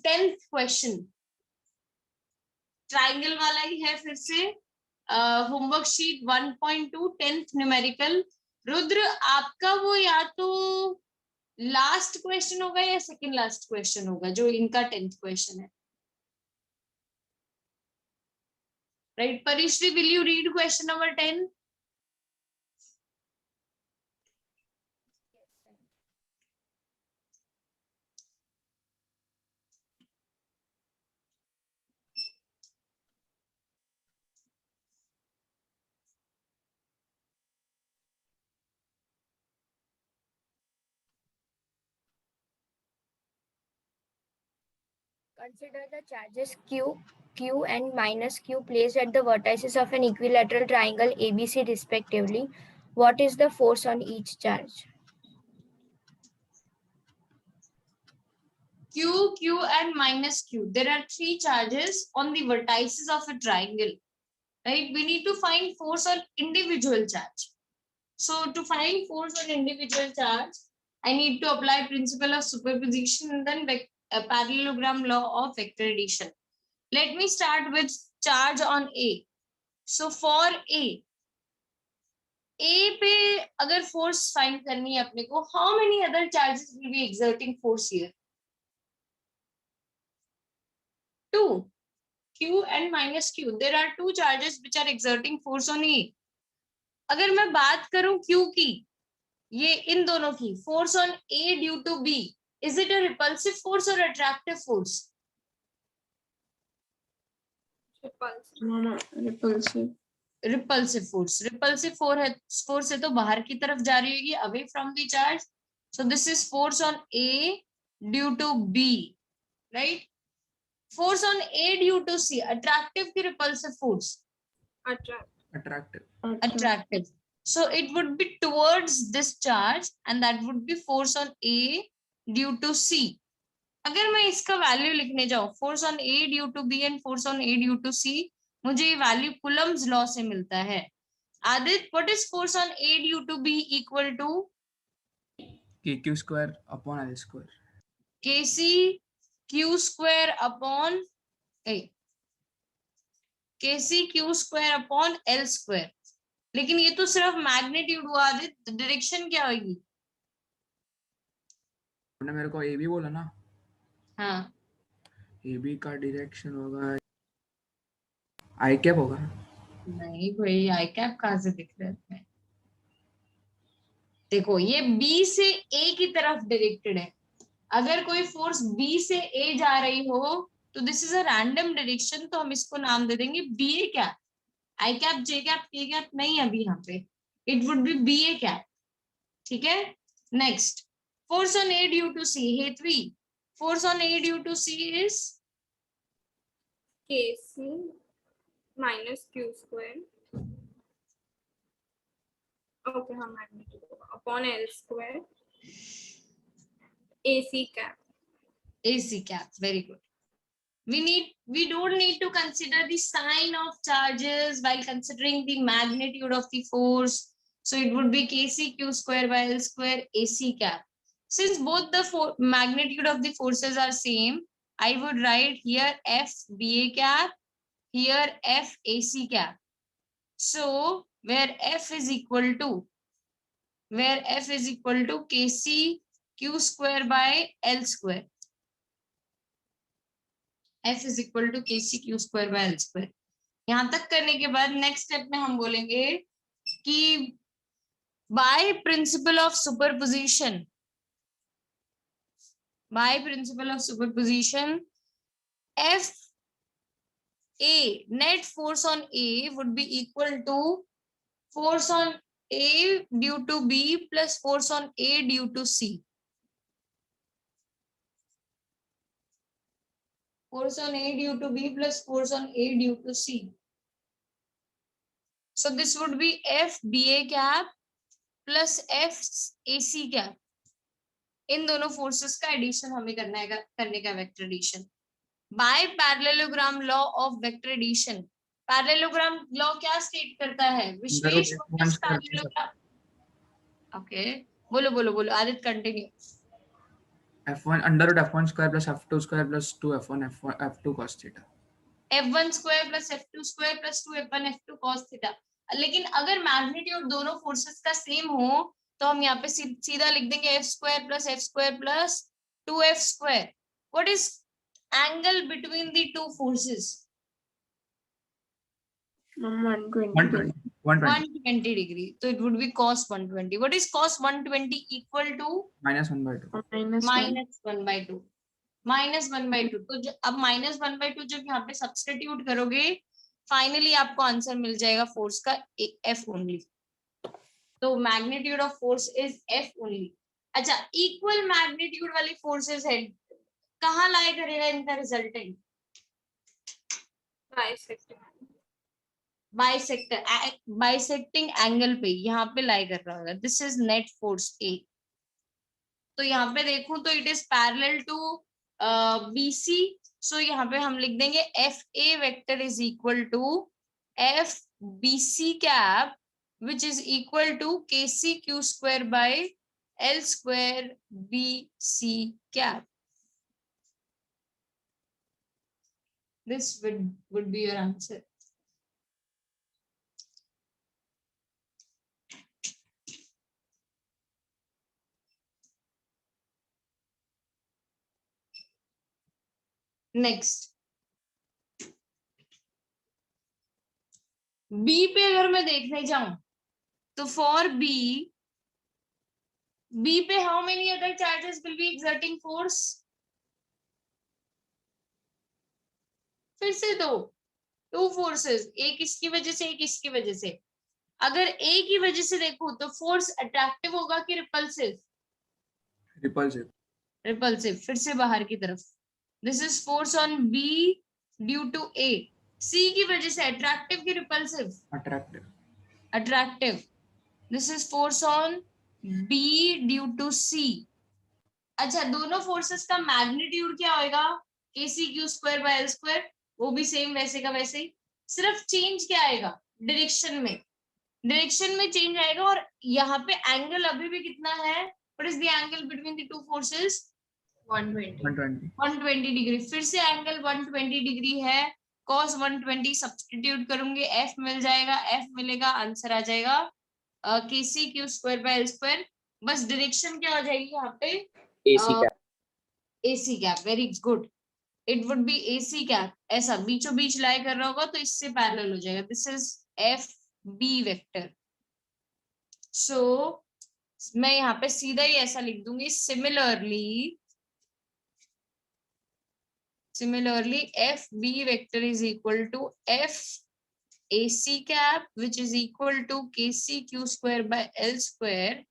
10th question triangle वाला ही है फिर से, homework sheet 1.2 10th numerical. Rudra आपका वो या तो लास्ट क्वेश्चन होगा या सेकंड लास्ट क्वेश्चन होगा जो इनका 10th क्वेश्चन है, right? Parishree, will you read question number 10? Consider the charges Q and minus Q placed at the vertices of an equilateral triangle ABC respectively. What is the force on each charge? Q, Q and minus Q. There are three charges on the vertices of a triangle, right? We need to find force on individual charge. So to find force on individual charge, I need to apply principle of superposition and then parallelogram law of vector addition. Let me start with charge on A. So for A पे अगर force find करनी है अपने को, how many other charges will be exerting force here? 2. Q and minus Q. There are two charges which are exerting force on A. अगर मैं बात करूं Q की, ये इन दोनों की force on A due to B, is it a repulsive force or attractive force? Repulsive. Repulsive force. Repulsive force है तो बाहर की तरफ जा रही होगी, away from the charge. So this is force on A due to B, right? Force on A due to C, attractive की repulsive force? Attractive. So it would be towards this charge and that would be force on A due to C. अगर मैं इसका value लिखने जाऊं, force on A due to B and force on A due to C, मुझे ये value coulombs law से मिलता है। Aditya, what is force on A due to B equal to? KQ square upon L square. KC Q square upon KC Q square upon L square। लेकिन ये तो सिर्फ magnitude हुआ आदित्य, डायरेक्शन क्या होगी? आपने मेरे को AB बोला ना? हाँ, AB का डायरेक्शन होगा I कैप होगा। नहीं भाई, आई कैप कहाँ से दिख रहा है? देखो ये B से A की तरफ डायरेक्टेड है। अगर कोई फोर्स B से A जा रही हो तो this is a random direction, तो हम इसको नाम दे देंगे BA cap. I cap, J cap, K cap नहीं अभी यहाँ पे, it would be BA cap. ठीक है, next force on A due to C। Hetvi, force on A due to C is KC minus Q square. Okay, हाँ, magnitude upon L square. AC cap. AC cap, very good. We don't need to consider the sign of charges while considering the magnitude of the force. So it would be KC Q square by L square AC cap. Since both the magnitude of the forces are same, I would write here F BA cap, here F AC cap. So where F is equal to KC Q square by L square. F is equal to KC Q square by L square. यहां तक करने के बाद next step में हम बोलेंगे कि by principle of superposition, F A, net force on A would be equal to force on A due to B plus force on A due to C. Force on A due to B plus force on A due to C. So this would be F BA cap plus F AC cap. इन दोनों forces का addition हमें करने का vector addition by parallelogram law of vector addition. Parallelogram law क्या state करता है? विशेष पैरेललोग्राम। ओके, बोलो Aditya, continue. F1 under root F1 square plus F2 square plus 2 F1 F2 cos theta. F1 square plus F2 square plus 2 F1 F2 cos theta. लेकिन अगर magnitude दोनों forces का same हो तो हम यहाँ पे सीधा लिख देंगे F square plus 2F square. What is angle between the two forces? 120. 120 डिग्री, तो it would be cos 120। What is cos 120 equal to? -1/2. -1/2। -1/2। तो अब -1/2 जब यहाँ पे सब्स्टिट्यूट करोगे फाइनली आपको आंसर मिल जाएगा फोर्स का F ओनली। तो magnitude of force is F only. अच्छा, इक्वल मैग्नीट्यूड वाली फोर्सेस है, कहाँ लाई करेगा इनका रिजल्टेंट? बाइसेक्टिंग एंगल पे, यहाँ पे लाई कर रहा होगा। This is net force A। तो यहाँ पे देखूं तो it is parallel to BC। So यहाँ पे हम लिख देंगे FA vector is equal to FBC cap which is equal to KCQ square by L square BC cap. This would be your answer. Next B पे अगर मैं देखने जाऊं तो फॉर B पे how many other charges will be exerting force? फिर से two forces, एक इसकी वजह से एक इसकी वजह से। अगर A की वजह से देखो तो फोर्स अट्रैक्टिव होगा कि रिपल्सिव? Repulsive. रिपल्सिव। फिर से बाहर की तरफ, this is force on B due to A। C की वजह से अट्रैक्टिव कि repulsive? Attractive. Attractive. This is force on B due to C। अच्छा, दोनों फोर्सेस का मैग्नीट्यूड क्या होगा? KCQ square by L square. वो भी सेम वैसे का वैसे ही, सिर्फ चेंज क्या आएगा? डायरेक्शन में चेंज आएगा। और यहाँ पे एंगल अभी भी कितना है? What is the angle between the two forces? 120 degree. फिर से एंगल 120 डिग्री है। cos 120 सब्स्टिट्यूट करूंगे, F मिल जाएगा, F मिलेगा, आंसर आ जाएगा KCQ square by L square. बस डायरेक्शन क्या हो जाएगी यहाँ पे? AC cap. Very good, it would B AC cap. ऐसा बीचों बीच लाई कर रहा होगा तो इससे पैरेलल हो जाएगा। This is FB vector. So मैं यहाँ पे सीधा ही ऐसा लिख दूंगी, similarly FB vector is equal to FAC cap which is equal to KCQ square by L square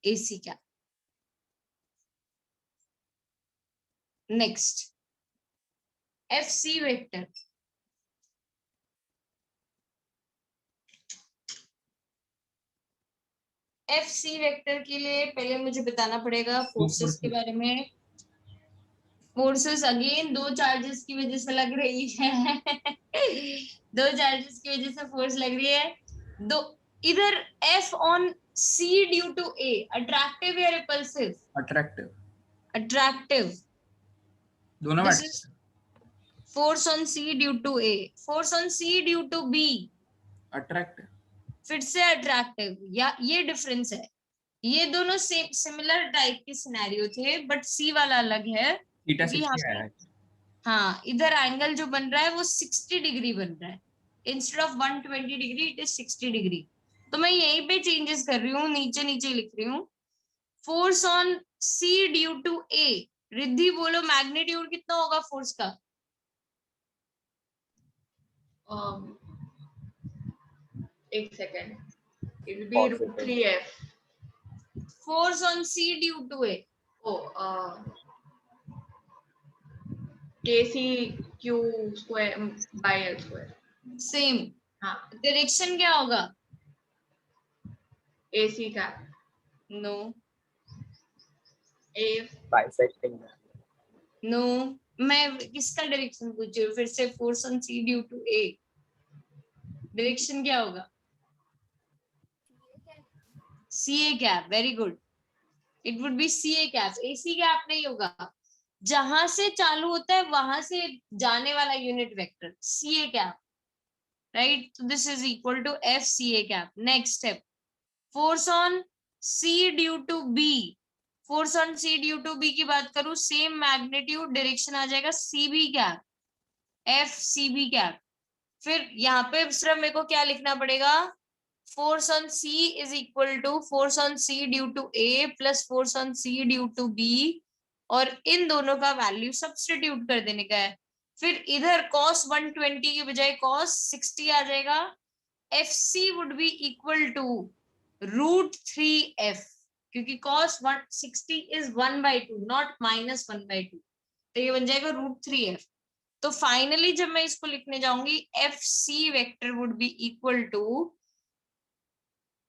AC cap. Next FC vector. FC vector के लिए पहले मुझे बताना पड़ेगा फोर्सेस के बारे में। फोर्सेस अगेन दो चार्जेस की वजह से लग रही है दो चार्जेस की वजह से फोर्स लग रही है। दो इधर F on C due to A, attractive या रिपल्सिव? Attractive. अट्रैक्टिव। दोनों दिस में is force on C due to A। Force on C due to B, attractive. फिर से अट्रैक्टिव। या ये डिफरेंस है, ये दोनों सिमिलर टाइप के सिनेरियो थे बट C वाला अलग है Theta क्योंकि यहाँ 60 पे आया है. हाँ इधर एंगल जो बन रहा है वो 60 डिग्री बन रहा है। Instead of 120 degree it is 60 degree. तो मैं यहीं पे चेंजेस कर रही हूँ, नीचे नीचे लिख रही हूँ। Force on C due to A, Riddhi बोलो मैग्नीट्यूड कितना होगा फोर्स का? एक second, it will be root 3F. Force on C due to A, KCQ square by L square. Same. हाँ, डायरेक्शन क्या होगा? AC का नो AF. Bisecting. नो, मैं किसका डायरेक्शन पूछ रही हूँ? फिर से force on C due to A, direction क्या होगा? CA cap. Very good. It would be C A cap. A C cap नहीं होगा, जहां से चालू होता है वहां से जाने वाला unit vector C A cap, right. तो this is equal to F C A cap. Next step, force on C due to B. Force on C due to B की बात करूं, सेम मैग्नीट्यूड, डायरेक्शन आ जाएगा C B cap, F C B cap. फिर यहाँ पे सिर्फ मेरे को क्या लिखना पड़ेगा, force on C is equal to force on C due to A plus force on C due to B, और इन दोनों का वैल्यू सब्स्टिट्यूट कर देने का है. फिर इधर cos 120 की बजाय cos 60 आ जाएगा. F C would be equal to √3f, क्योंकि cos 160 इज 1/2 नॉट -1/2, तो ये बन जाएगा √3f. तो फाइनली जब मैं इसको लिखने जाऊंगी, F C vector would be equal to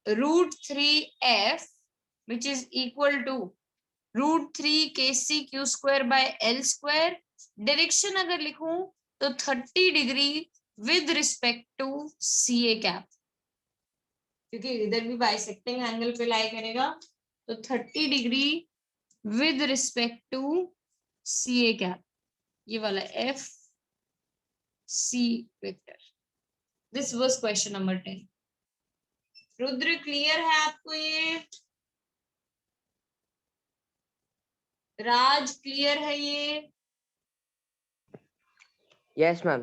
√3f, which is equal to √3 kc q square by l square. Direction अगर लिखूं तो 30 degree with respect to C A cap, क्योंकि इधर भी बाइसेक्टिंग एंगल पे लाई करेगा, तो 30 degree with respect to C A cap. ये वाला F C vector. This was question number 10. Rudra clear है आपको ये? राज क्लियर है ये? Yes ma'am.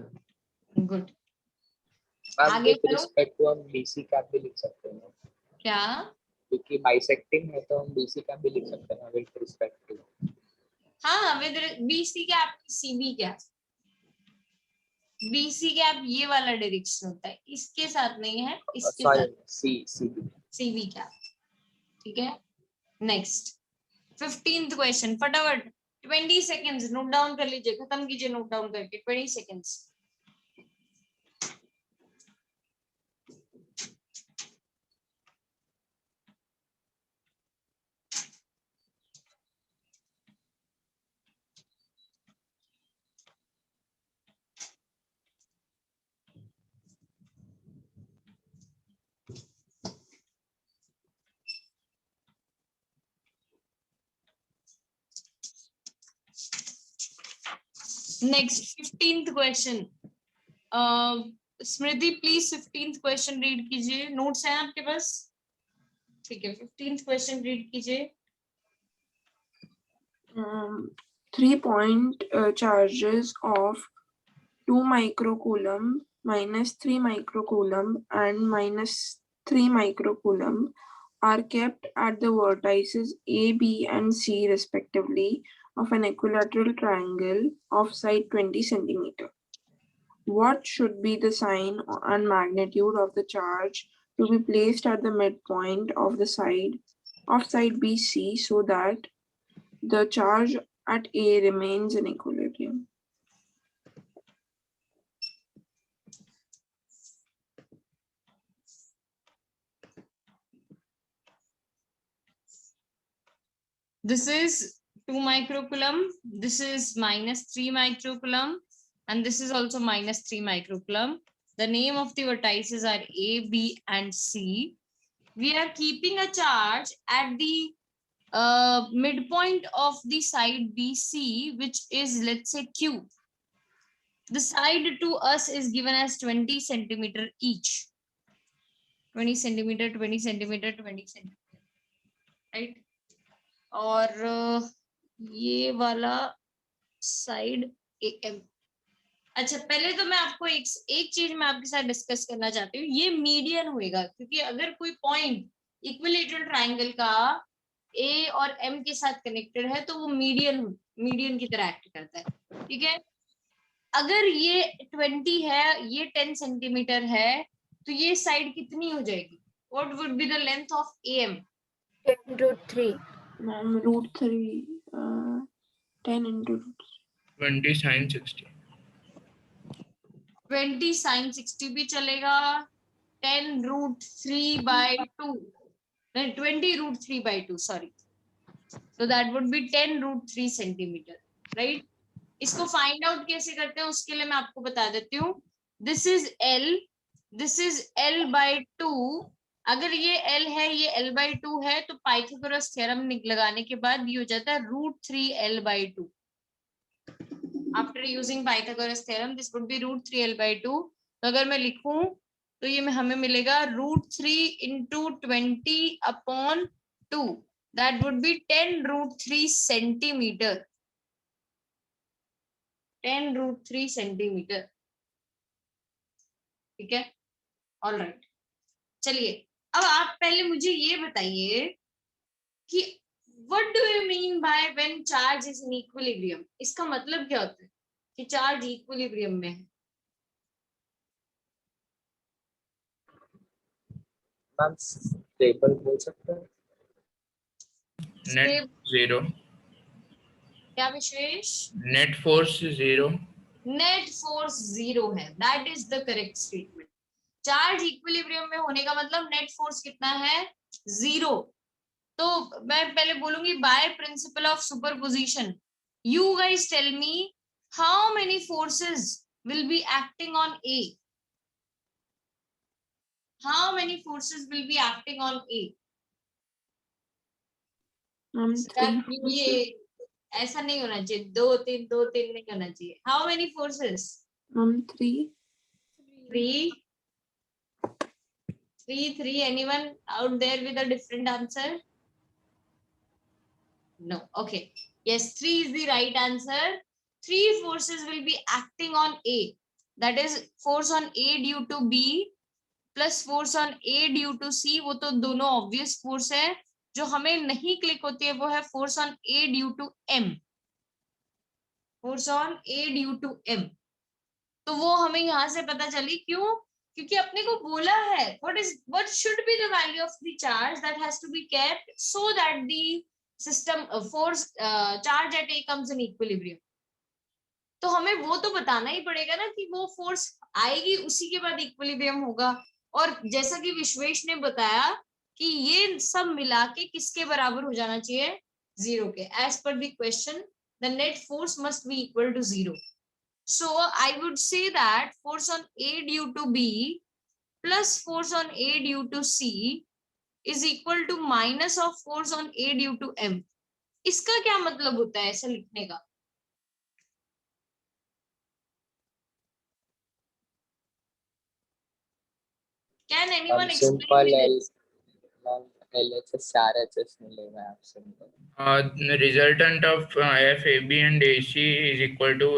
गुड. मैम आगे विद करो. रिस्पेक्ट टू हम बीसी कैप भी लिख सकते हैं, क्या? क्योंकि बाइसेक्टिंग है तो हम बीसी कैप भी लिख सकते हैं विद रिस्पेक्ट टू. हाँ, with BC cap, CB cap. BC cap ये वाला डायरेक्शन होता है, इसके साथ नहीं है, इसके सॉरी, साथ सीबी कैप. ठीक है. नेक्स्ट 15th क्वेश्चन, फटाफट 20 सेकेंड्स नोट डाउन कर लीजिए, खत्म कीजिए नोट डाउन करके. 20 seconds. Next 15th question. Smriti please 15th question read कीजिए. नोट्स हैं आपके पास? ठीक है, 15th क्वेश्चन रीड कीजिए. 3-point charges of 2 microcoulomb, -3 microcoulomb, and -3 microcoulomb are kept at the vertices A, B, and C respectively of an equilateral triangle of side 20 centimeter. What should be the sign and magnitude of the charge to be placed at the midpoint of the side BC so that the charge at A remains in equilibrium? This is 2 microcoulomb, this is -3 microcoulomb, and this is also -3 microcoulomb. The name of the vertices are A, B, and C. We are keeping a charge at the midpoint of the side BC, which is, let's say, Q. The side to us is given as 20 centimeter each. 20 centimeter, 20 centimeter, 20 centimeter, right? और ये वाला side AM. अच्छा, पहले तो मैं आपको एक चीज मैं आपके साथ डिस्कस करना चाहती हूँ. ये मीडियन होएगा, क्योंकि अगर कोई पॉइंट इक्विलेटरल ट्राइंगल का A और M के साथ कनेक्टेड है तो वो मीडियन की तरह एक्ट करता है. ठीक है. अगर ये 20 है, ये 10 सेंटीमीटर है, तो ये साइड कितनी हो जाएगी? What would be the length of AM? 10√3. Ma'am, √3, 10 into 20 sin 60. 20 sin 60 भी चलेगा. 10√3/2. 20√3/2, sorry. So that would be 10√3 centimeter, right? इसको फाइंड आउट कैसे करते हैं उसके लिए मैं आपको बता देती हूँ. This is L by 2 अगर ये L है, ये L/2 है, तो पाइथागोरस थ्योरम लगाने के बाद ये हो जाता है √3L/2. After using Pythagoras theorem this would be √3L/2. तो अगर मैं लिखूं तो ये हमें मिलेगा √3 × 20/2. That would be 10√3 centimetre. 10√3 centimetre. ठीक है, ऑल राइट. चलिए अब आप पहले मुझे ये बताइए कि what do you mean by when charge is in equilibrium. इसका मतलब क्या होता है कि चार्ज इक्विलिब्रियम में है. मैम स्टेबल बोल सकते हैं. Net zero. क्या विशेष? Net force zero. Net force zero है. That is the correct statement. Charge equilibrium में होने का मतलब नेट फोर्स कितना है? जीरो. तो मैं पहले बोलूंगी by principle of superposition you guys tell me how many forces will be acting on A. How many forces will be acting on A? ये ऐसा नहीं होना चाहिए. 2 3 2 3 नहीं होना चाहिए. How many forces? 3. 3. Anyone out there with a different answer? No. Okay. Yes, 3 is the right answer. 3 forces will be acting on A. That is force on A due to B plus force on A due to C. वो तो दोनों obvious force है. जो हमें नहीं click होती है वो है force on A due to M. Force on A due to M. तो वो हमें यहाँ से पता चली. क्यों? क्योंकि अपने को बोला है what should be the value of the charge that has to be kept so that the system force charge at A comes in equilibrium. तो हमें वो तो बताना ही पड़ेगा ना कि वो फोर्स आएगी उसी के बाद इक्विलिब्रियम होगा. और जैसा कि विश्वेश ने बताया कि ये सब मिला के किसके बराबर हो जाना चाहिए? जीरो के. As per the question the net force must be equal to zero. So I would say that force on A due to B plus force on A due to C is equal to minus of force on A due to M. इसका क्या मतलब होता है ऐसा लिखने का? Can anyone explain me? LHS RHS मिलेगा आपसे. Resultant of FAB and AC is equal to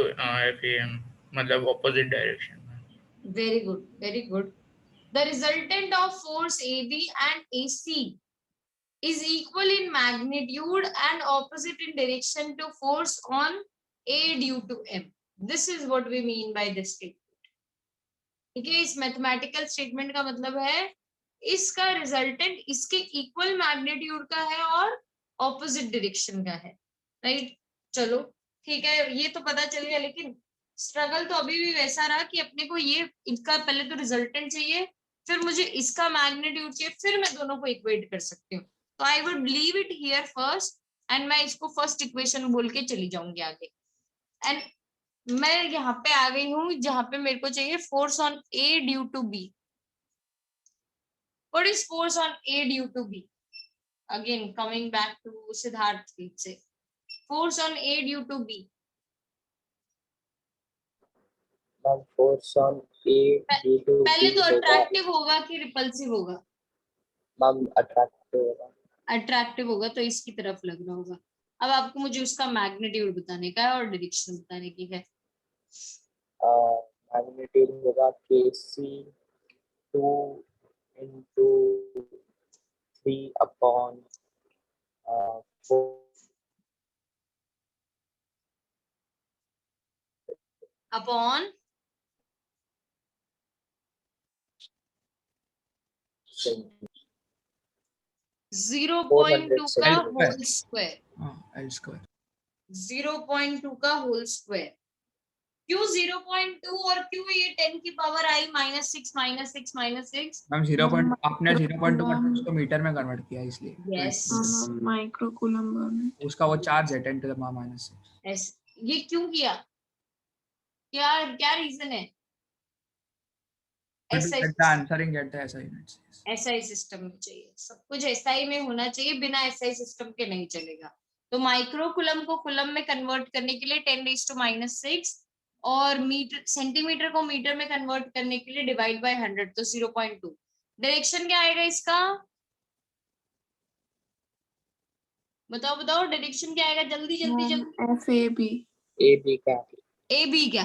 FAM. मतलब opposite direction. Very good, very good. The resultant of force AB and AC is equal in magnitude and opposite in direction to force on A due to M. This is what we mean by this statement. ठीक है, इस mathematical statement का मतलब है इसका resultant इसके equal magnitude का है और ऑपोजिट डायरेक्शन का है. राइट. चलो ठीक है, ये तो पता चल गया. लेकिन स्ट्रगल तो अभी भी वैसा रहा कि अपने को ये इनका पहले तो रिजल्टेंट चाहिए, फिर मुझे इसका मैग्नीट्यूड चाहिए, फिर मैं दोनों को इक्वेट कर सकती हूँ. तो I would leave it here first and मैं इसको फर्स्ट इक्वेशन बोल के चली जाऊंगी आगे. एंड मैं यहाँ पे आ गई हूँ जहां पे मेरे को चाहिए force on A due to B. What is force on A due to B? Again, coming back to Siddharth, let's say. Force on A due to B. Force on A due to B. पहले तो attractive होगा कि repulsive होगा? Ma'am attractive होगा. Attractive होगा तो इसकी तरफ लग रहा होगा. अब आपको मुझे उसका मैग्नीट्यूड बताने का है और डायरेक्शन बताने की है. मैग्नीट्यूड होगा KC 2 into 3 upon 4 अपॉन 0.2 का होल स्क्वायर. L square. 0.2 का होल स्क्वायर. क्यों 0.2 और क्यों ये 10 की पावर आई -6 -6 मैम 0. आपने 0.2 का उसको मीटर में कन्वर्ट किया इसलिए. यस. माइक्रोकूलम. उसका वो चार्ज है 10 to the power -6. ये क्यों किया? क्या रीजन है? SI Get the answer and get the SI units. SI system में चाहिए, सब कुछ SI में होना चाहिए, बिना SI सिस्टम के नहीं चलेगा। तो माइक्रो कूलम को कूलम में कन्वर्ट करने के लिए 10⁻⁻⁶ और मीटर सेंटीमीटर को मीटर में कन्वर्ट करने के लिए डिवाइड बाय 100, तो 0.2। डायरेक्शन क्या आएगा इसका, बताओ बताओ, डायरेक्शन क्या आएगा, जल्दी जल्दी जल्दी। FAB AB का AB क्या,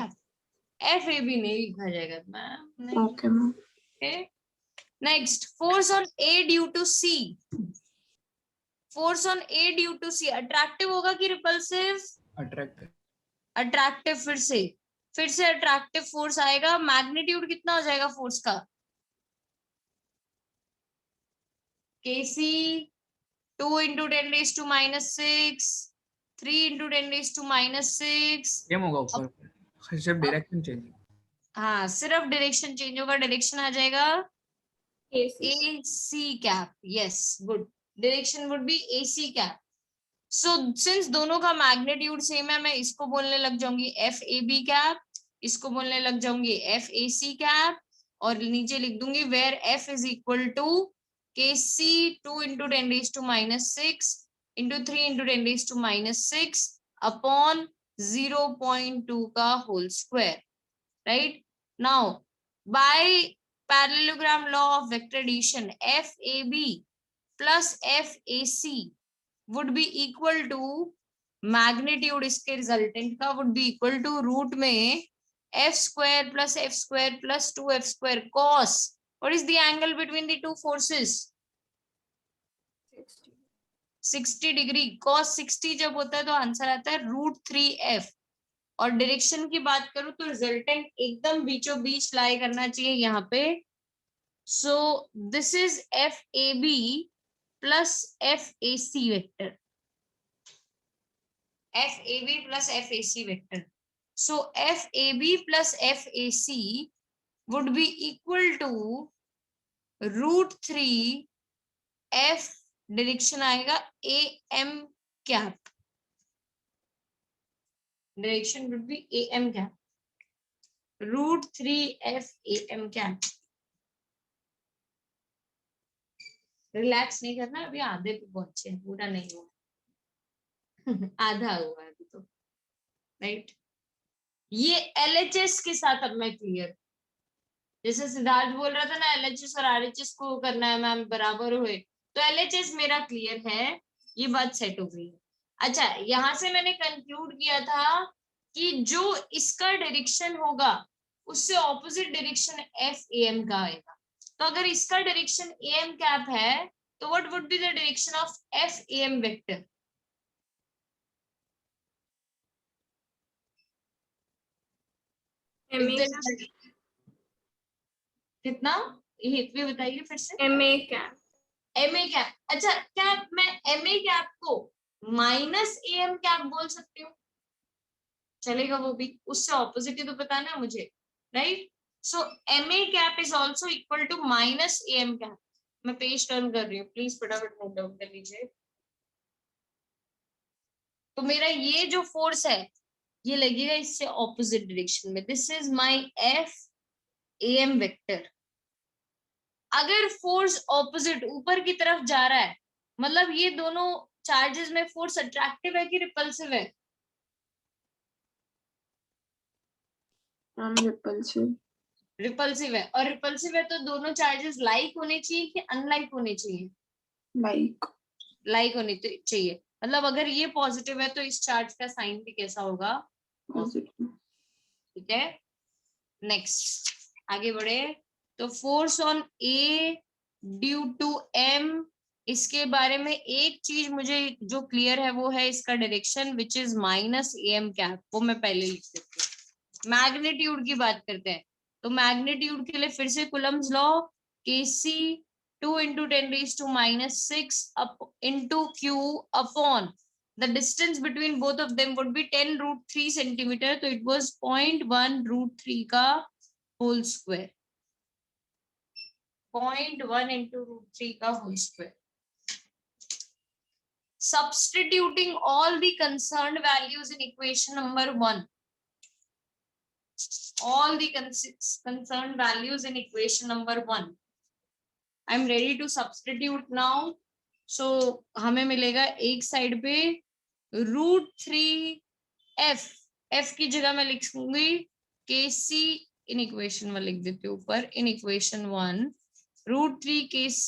FAB नहीं लिखा जाएगा ma'am. Okay ma'am. Next, force on A due to C। Force on A due to C attractive होगा कि रिपल्सिव? Attractive. अट्रैक्टिव, फिर से अट्रैक्टिव फोर्स आएगा। मैग्नीट्यूड कितना हो जाएगा फोर्स का, Kc 2 × 10⁻⁶, 3 × 10⁻⁶। सेम होगा ऊपर, सिर्फ डायरेक्शन चेंज। हाँ, सिर्फ डायरेक्शन चेंज होगा, डायरेक्शन आ जाएगा AC cap. Yes, good, direction would be AC cap. So since दोनों का मैग्नीट्यूड सेम है, मैं इसको बोलने लग जाऊंगी FAB कैप, इसको बोलने लग जाऊंगी FAC कैप, और नीचे लिख दूंगी where F is equal to Kc 2 × 10⁻⁶ into 3 × 10⁻⁶ upon 0.2 का whole square, right? Now, by parallelogram law of vector addition, FAB plus FAC would be equal to magnitude इसके रिजल्टेंट का would be equal to root में f² plus f² plus 2f² cos. What is the angle between the two forces? 60 degree. cos 60 जब होता है तो answer आता है √3f। और डायरेक्शन की बात करूं तो रिजल्टेंट एकदम बीचों बीच लाई करना चाहिए यहाँ पे। So this is FAB plus FAC vector. FAB plus FAC vector. So FAB plus FAC would be equal to √3f, direction आएगा AM cap, direction would be AM cap, √3f AM cap. Relax नहीं करना, अभी आधे पे पहुंचे, पूरा नहीं हुआ आधा हुआ अभी तो, राइट। ये LHS के साथ अब मैं क्लियर, जैसे सिद्धार्थ बोल रहा था ना LHS और RHS को करना है मैम बराबर हुए, तो LHS मेरा क्लियर है, ये बात सेट हो गई है। अच्छा, यहां से मैंने कंक्लूड किया था कि जो इसका डायरेक्शन होगा उससे ऑपोजिट डायरेक्शन FAM का आएगा। तो अगर इसका डायरेक्शन AM कैप है तो what would be the direction of FAM vector? कितना, ये भी बताइए फिर से। MA cap. MA कैप, अच्छा क्या मैं MA कैप को -AM कैप बोल सकती हूँ? चलेगा वो भी, उससे ऑपोजिट ही तो बताना है मुझे, right. So MA cap is also equal to -AM cap. मैं पेज टर्न कर रही हूँ, प्लीज फटाफट नोट डाउन कर लीजिए। तो मेरा ये जो फोर्स है ये लगेगा इससे ऑपोजिट डायरेक्शन में। This is my FAM vector. अगर फोर्स ऑपोजिट ऊपर की तरफ जा रहा है, मतलब ये दोनों चार्जेस में फोर्स अट्रैक्टिव है कि रिपल्सिव है? रिपल्सिव। रिपल्सिव है, और रिपल्सिव है तो दोनों चार्जेस लाइक होने चाहिए कि अनलाइक होने चाहिए? लाइक होने चाहिए। मतलब अगर ये पॉजिटिव है तो इस चार्ज का साइन भी कैसा होगा? पॉजिटिव। ठीक है, नेक्स्ट आगे बढ़े। तो force on A due to M, इसके बारे में एक चीज मुझे जो क्लियर है वो है इसका direction which is -AM cap, वो मैं पहले लिख देती हूँ। मैग्नीट्यूड की बात करते हैं, तो मैग्नीट्यूड के लिए फिर से Coulomb's law, Kc 2 × 10⁻⁶ up into Q upon the distance between both of them would be 10√3 centimeter, तो it was 0.1 √3 का होल स्क्वायर, 0.1 into √3 का whole square. Substituting all the concerned values in equation number 1, all the concerned values in equation number 1. I'm ready to substitute now. So हमें मिलेगा एक side पे √3f, f की जगह मैं लिखूंगी kc इन इक्वेशन 1 लिख देती हूँ ऊपर, in equation 1 √3 kc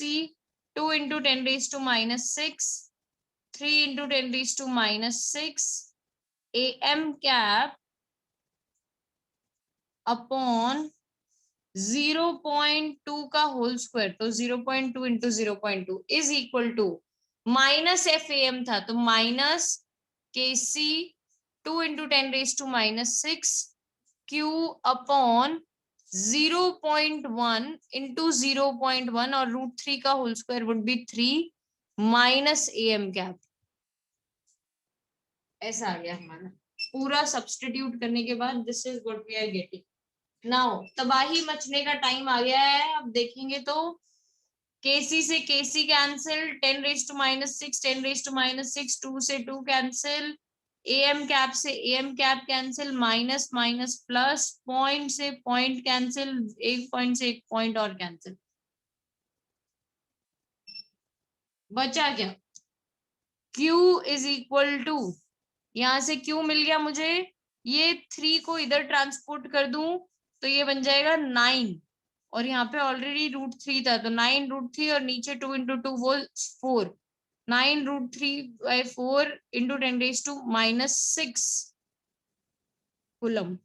2 into 10 raised to minus 6 3 into 10 raised to minus 6 am cap upon 0.2 का होल स्क्वायर, तो 0.2 into 0.2 is equal to minus FAM था तो minus KC 2 into 10 raised to minus 6 Q upon 0.1 into 0.1 और √3 का whole square would be 3 minus AM cap. ऐसा आ गया हमारा पूरा सब्स्टिट्यूट करने के बाद this is what we are getting. Now तबाही मचने का टाइम आ गया है. अब देखेंगे तो KC से KC cancel, 10 raised to minus 6 10 raised to minus 6 2 से 2 कैंसिल, AM कैप से AM cap cancel, minus minus plus, point से पॉइंट कैंसिल, एक पॉइंट से एक पॉइंट और कैंसिल. बचा क्या? Q इज इक्वल टू, यहां से Q मिल गया मुझे, ये 3 को इधर ट्रांसपोर्ट कर दूं तो ये बन जाएगा 9 और यहाँ पे ऑलरेडी √3 था तो 9 √3 और नीचे 2 into 2 वो 4, 9 √3/4 into 10 raised to minus 6 coulomb,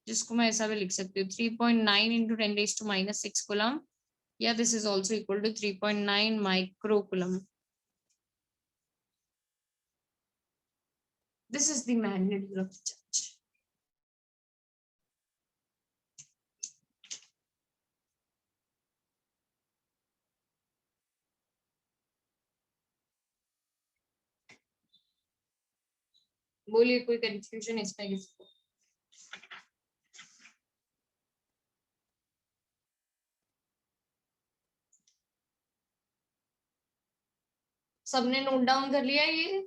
जिसको मैं ऐसा भी लिख सकती हूँ 3.9 into 10 raised to minus 6 coulomb, या this is also equal to 3.9 micro coulomb. This is the magnitude of the charge. बोलिए कोई कंफ्यूजन इसमें किसको? सबने नोट डाउन कर लिया ये?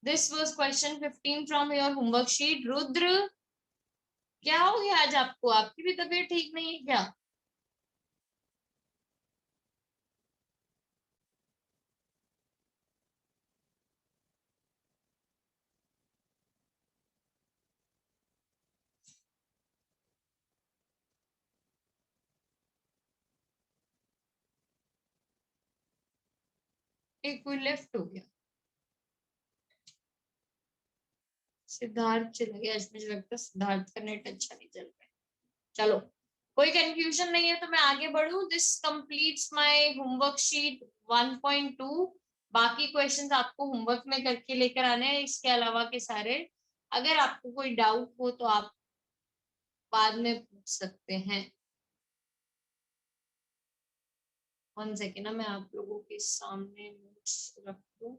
This was question 15 from your homework sheet. Rudra, क्या हो गया आज आपको? आपकी भी तबीयत ठीक नहीं है क्या? एक कोई लेफ्ट हो गया. सिद्धार्थ चला गया. आज मुझे लगता है सिद्धार्थ का नेट अच्छा नहीं चल रहा है. चलो कोई कंफ्यूजन नहीं है तो मैं आगे बढ़ूं. This completes my homework sheet 1.2. बाकी क्वेश्चंस आपको होमवर्क में करके लेकर आने हैं, इसके अलावा के सारे. अगर आपको कोई डाउट हो तो आप बाद में पूछ सकते हैं. 1 सेकेंड ना, मैं आप लोगों के सामने नोट्स रख दूं.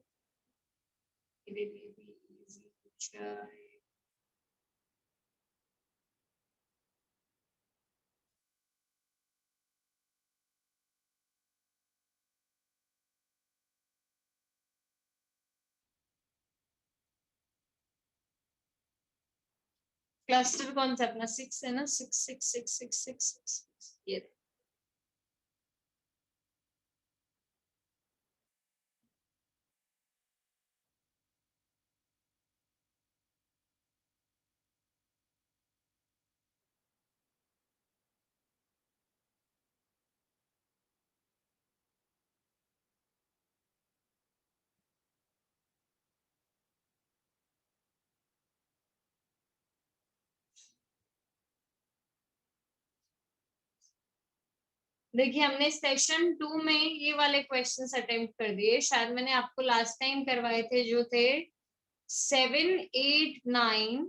क्लस्टर कौन सा अपना 6 है ना, 6 6 6 6 6 6 ये. देखिए हमने सेशन 2 में ये वाले क्वेश्चंस अटेम्प्ट कर दिए. शायद मैंने आपको लास्ट टाइम करवाए थे जो थे 7 8 9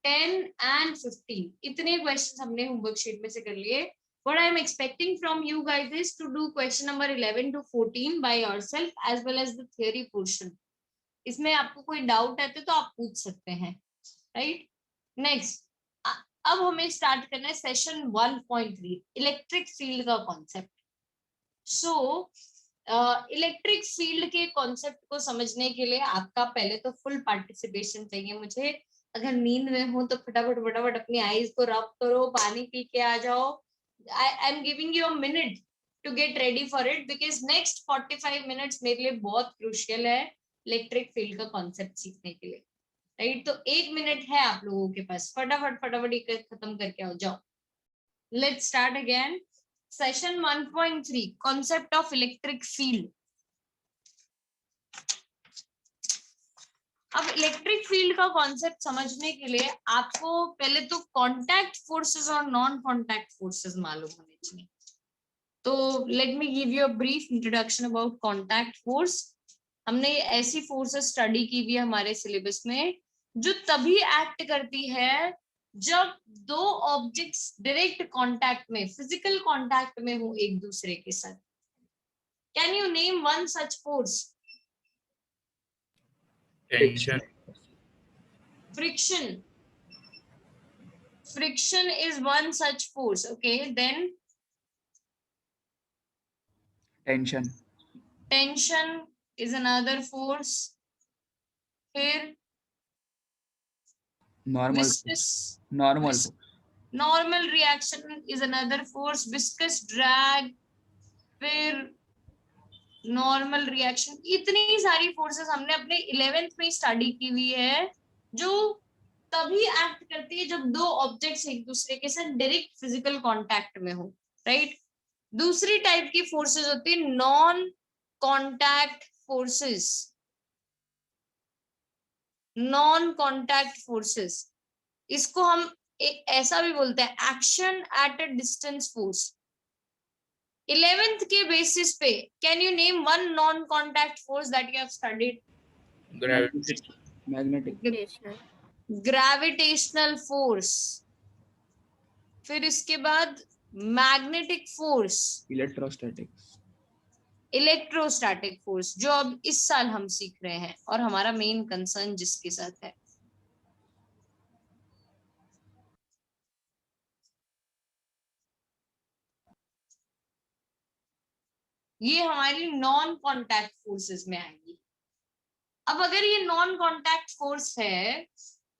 10 and 15. इतने क्वेश्चंस हमने होमवर्क शीट में से कर लिए. What I am expecting from you guys is to do question number 11 to 14 by yourself as well as the theory portion. इसमें आपको कोई डाउट है तो आप पूछ सकते हैं, राइट? नेक्स्ट, अब हमें स्टार्ट करना है सेशन 1.3, इलेक्ट्रिक फील्ड का कॉन्सेप्ट. सो इलेक्ट्रिक फील्ड के कॉन्सेप्ट को समझने के लिए आपका पहले तो फुल पार्टिसिपेशन चाहिए मुझे. अगर नींद में हो तो फटाफट फटाफट अपनी आईज को रब करो, पानी पी के आ जाओ. I am giving you a minute to get ready for it, because next 45 minutes मेरे लिए बहुत क्रूशियल है इलेक्ट्रिक फील्ड का कॉन्सेप्ट सीखने के लिए, राइट? तो 1 मिनट है आप लोगों के पास, फटाफट फटाफट ये खत्म करके आओ. जाओ, let's start again. Session 1.3 concept of electric field. अब इलेक्ट्रिक फील्ड का कॉन्सेप्ट समझने के लिए आपको पहले तो कॉन्टैक्ट फोर्सेस और नॉन कॉन्टैक्ट फोर्सेस मालूम होने चाहिए. तो let me give you a brief introduction about contact force. हमने ऐसी फोर्सेस स्टडी की हुई है हमारे सिलेबस में जो तभी एक्ट करती है जब दो ऑब्जेक्ट्स डायरेक्ट कांटेक्ट में, फिजिकल कांटेक्ट में हो एक दूसरे के साथ. Can you name one such force? Tension. Friction. Friction is one such force. Okay, then Tension. tension is another force. फिर Normal. viscous, Normal. normal reaction is another force. Viscous drag, फिर normal reaction. इतनी सारी forces हमने अपने 11th में study की हुई है जो तभी एक्ट करती है जब दो ऑब्जेक्ट्स एक दूसरे के साथ डायरेक्ट फिजिकल कांटेक्ट में हो, राइट? दूसरी टाइप की फोर्सेस होती है non contact forces. Non contact forces, इसको हम एक ऐसा भी बोलते हैं action at a distance force. 11th के बेसिस पे can you name one non contact force that you have studied? Gravity. Magnetic. Gravitational force. फिर इसके बाद magnetic force, Electrostatics. Electrostatic force, जो अब इस साल हम सीख रहे हैं और हमारा मेन कंसर्न जिसके साथ है. ये हमारी नॉन कॉन्टैक्ट फोर्सेस में आएंगी. अब अगर ये नॉन कॉन्टैक्ट फोर्स है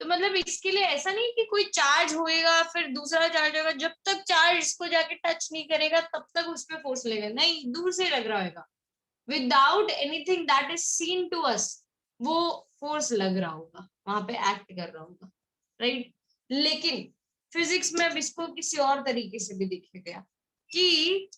तो मतलब इसके लिए ऐसा नहीं कि कोई चार्ज होएगा फिर दूसरा चार्ज होगा, जब तक चार्ज इसको जाके टच नहीं करेगा तब तक उस पर फोर्स लगेगा. नहीं, दूर से लग रहा होगा, without anything that is seen to us, वो फोर्स लग रहा होगा, वहां पे एक्ट कर रहा होगा, राइट? लेकिन फिजिक्स में अब इसको किसी और तरीके से भी दिखेगा कि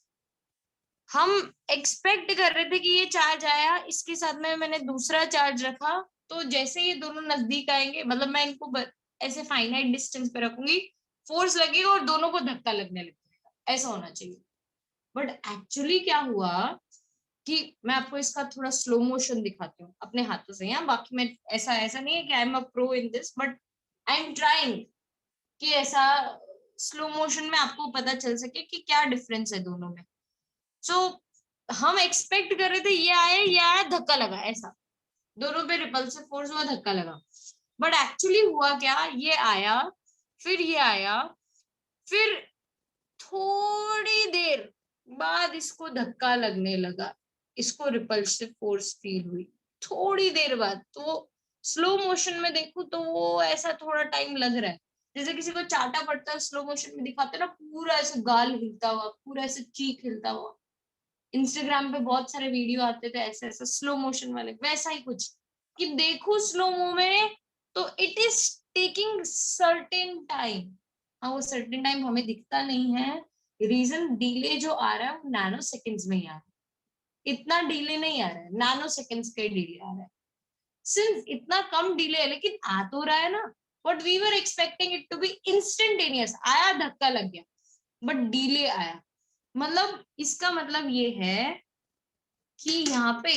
हम एक्सपेक्ट कर रहे थे कि ये चार्ज आया, इसके साथ में मैंने दूसरा चार्ज रखा, तो जैसे ये दोनों नजदीक आएंगे, मतलब मैं इनको ऐसे फाइनाइट डिस्टेंस पे रखूंगी, फोर्स लगेगा और दोनों को धक्का लगने लगेगा. ऐसा होना चाहिए. बट एक्चुअली क्या हुआ कि मैं आपको इसका थोड़ा स्लो मोशन दिखाती हूँ अपने हाथों से. यहाँ बाकी मैं ऐसा नहीं है कि I am a pro in this, but I am trying कि ऐसा स्लो मोशन में आपको पता चल सके कि क्या डिफरेंस है दोनों में. सो हम एक्सपेक्ट कर रहे थे ये आया धक्का लगा, ऐसा दोनों पे रिपल्सिव फोर्स हुआ, धक्का लगा. बट एक्चुअली हुआ क्या, ये आया, फिर ये आया, फिर थोड़ी देर बाद इसको धक्का लगने लगा, इसको रिपल्सिव फोर्स फील हुई थोड़ी देर बाद. तो स्लो मोशन में देखो तो वो ऐसा थोड़ा टाइम लग रहा है, जैसे किसी को चाटा पड़ता है स्लो मोशन में दिखाते ना, पूरा ऐसे गाल हिलता हुआ, पूरा ऐसे चीख हिलता हुआ. इंस्टाग्राम पे बहुत सारे वीडियो आते थे ऐसे ऐसे स्लो मोशन वाले, वैसा ही कुछ कि देखो स्लो मो में तो it is taking certain time. हाँ, वो सर्टेन टाइम हमें दिखता नहीं है, रीजन डिले जो आ रहा है वो नैनो सेकेंड्स में ही आ रहा है. इतना डिले नहीं आ रहा है, नैनो सेकेंड्स का डिले आ रहा है. सिंस इतना कम डिले है लेकिन आ तो रहा है ना, but we were expecting it to be instantaneous. आया, धक्का लग गया, बट डिले आया. मतलब इसका मतलब ये है कि यहाँ पे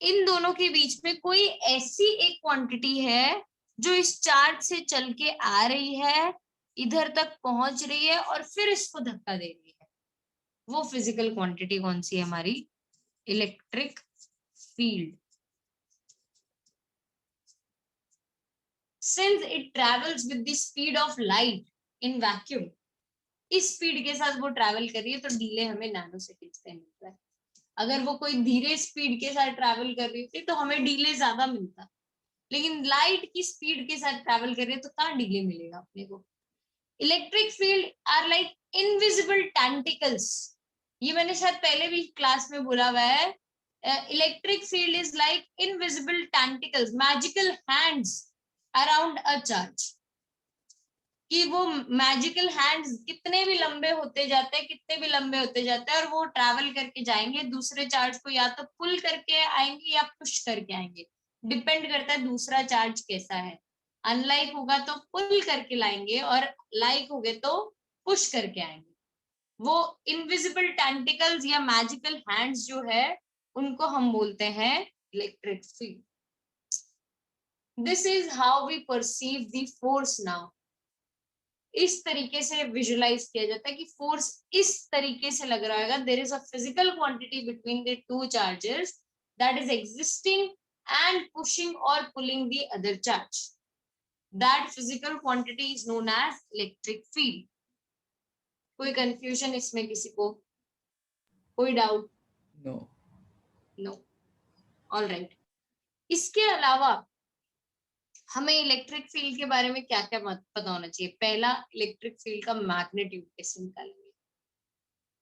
इन दोनों के बीच में कोई ऐसी एक क्वांटिटी है जो इस चार्ज से चल के आ रही है, इधर तक पहुंच रही है और फिर इसको धक्का दे रही है. वो फिजिकल क्वांटिटी कौन सी है? हमारी electric field. Since it travels with the speed of light in vacuum, इस स्पीड के साथ वो ट्रैवल कर रही है, तो डिले हमें नैनो सेकेंड्स पे मिल रहा है. अगर वो कोई धीरे स्पीड के साथ ट्रैवल कर रही थी तो हमें डिले ज्यादा मिलता. लेकिन लाइट की स्पीड के साथ ट्रैवल कर रही है तो कहाँ डिले मिलेगा अपने को? Electric field are like invisible tentacles, ये मैंने शायद पहले भी क्लास में बोला हुआ है। Electric field is like invisible tentacles, magical hands around a charge, कि वो मैजिकल हैंड्स कितने भी लंबे होते जाते हैं, कितने भी लंबे होते जाते हैं, और वो ट्रैवल करके जाएंगे दूसरे चार्ज को, या तो पुल करके आएंगे या पुश करके आएंगे, डिपेंड करता है दूसरा चार्ज कैसा है। अनलाइक होगा तो पुल करके लाएंगे, और लाइक हो गए तो पुश करके आएंगे। वो इनविजिबल टेंटिकल्स या मैजिकल हैंड्स जो है उनको हम बोलते हैं electric field. This is how we perceive the force now. इस तरीके से विजुलाइज किया जाता है कि फोर्स इस तरीके से लग रहा होगा, there is a physical quantity between the two charges that is existing and pushing or pulling the other charge. That physical quantity is known as electric field. कोई confusion इसमें किसी को? कोई doubt? No. No. All right. इसके अलावा हमें electric field के बारे में क्या क्या पता होना चाहिए? पहला, इलेक्ट्रिक फील्ड का मैग्नीट्यूड कैसे निकालेंगे?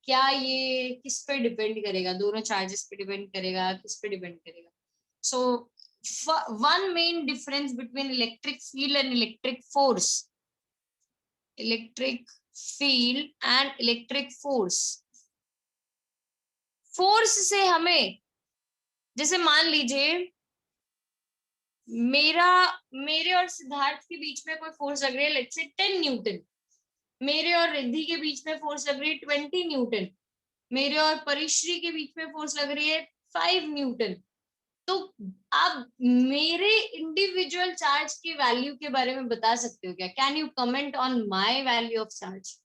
क्या ये किस पे डिपेंड करेगा? दोनों चार्जेस पे डिपेंड करेगा? किस पे डिपेंड करेगा? So one main difference between electric field and electric force, electric field and electric force, force से हमें, जैसे मान लीजिए मेरे और सिद्धार्थ के बीच में कोई फोर्स लग रही है, लेट्स से 10 न्यूटन, मेरे और रिद्धि के बीच में फोर्स लग रही है 20 न्यूटन, मेरे और परिश्री के बीच में फोर्स लग रही है 5 न्यूटन। तो आप मेरे इंडिविजुअल चार्ज की वैल्यू के बारे में बता सकते हो क्या? Can you comment on my value of charge?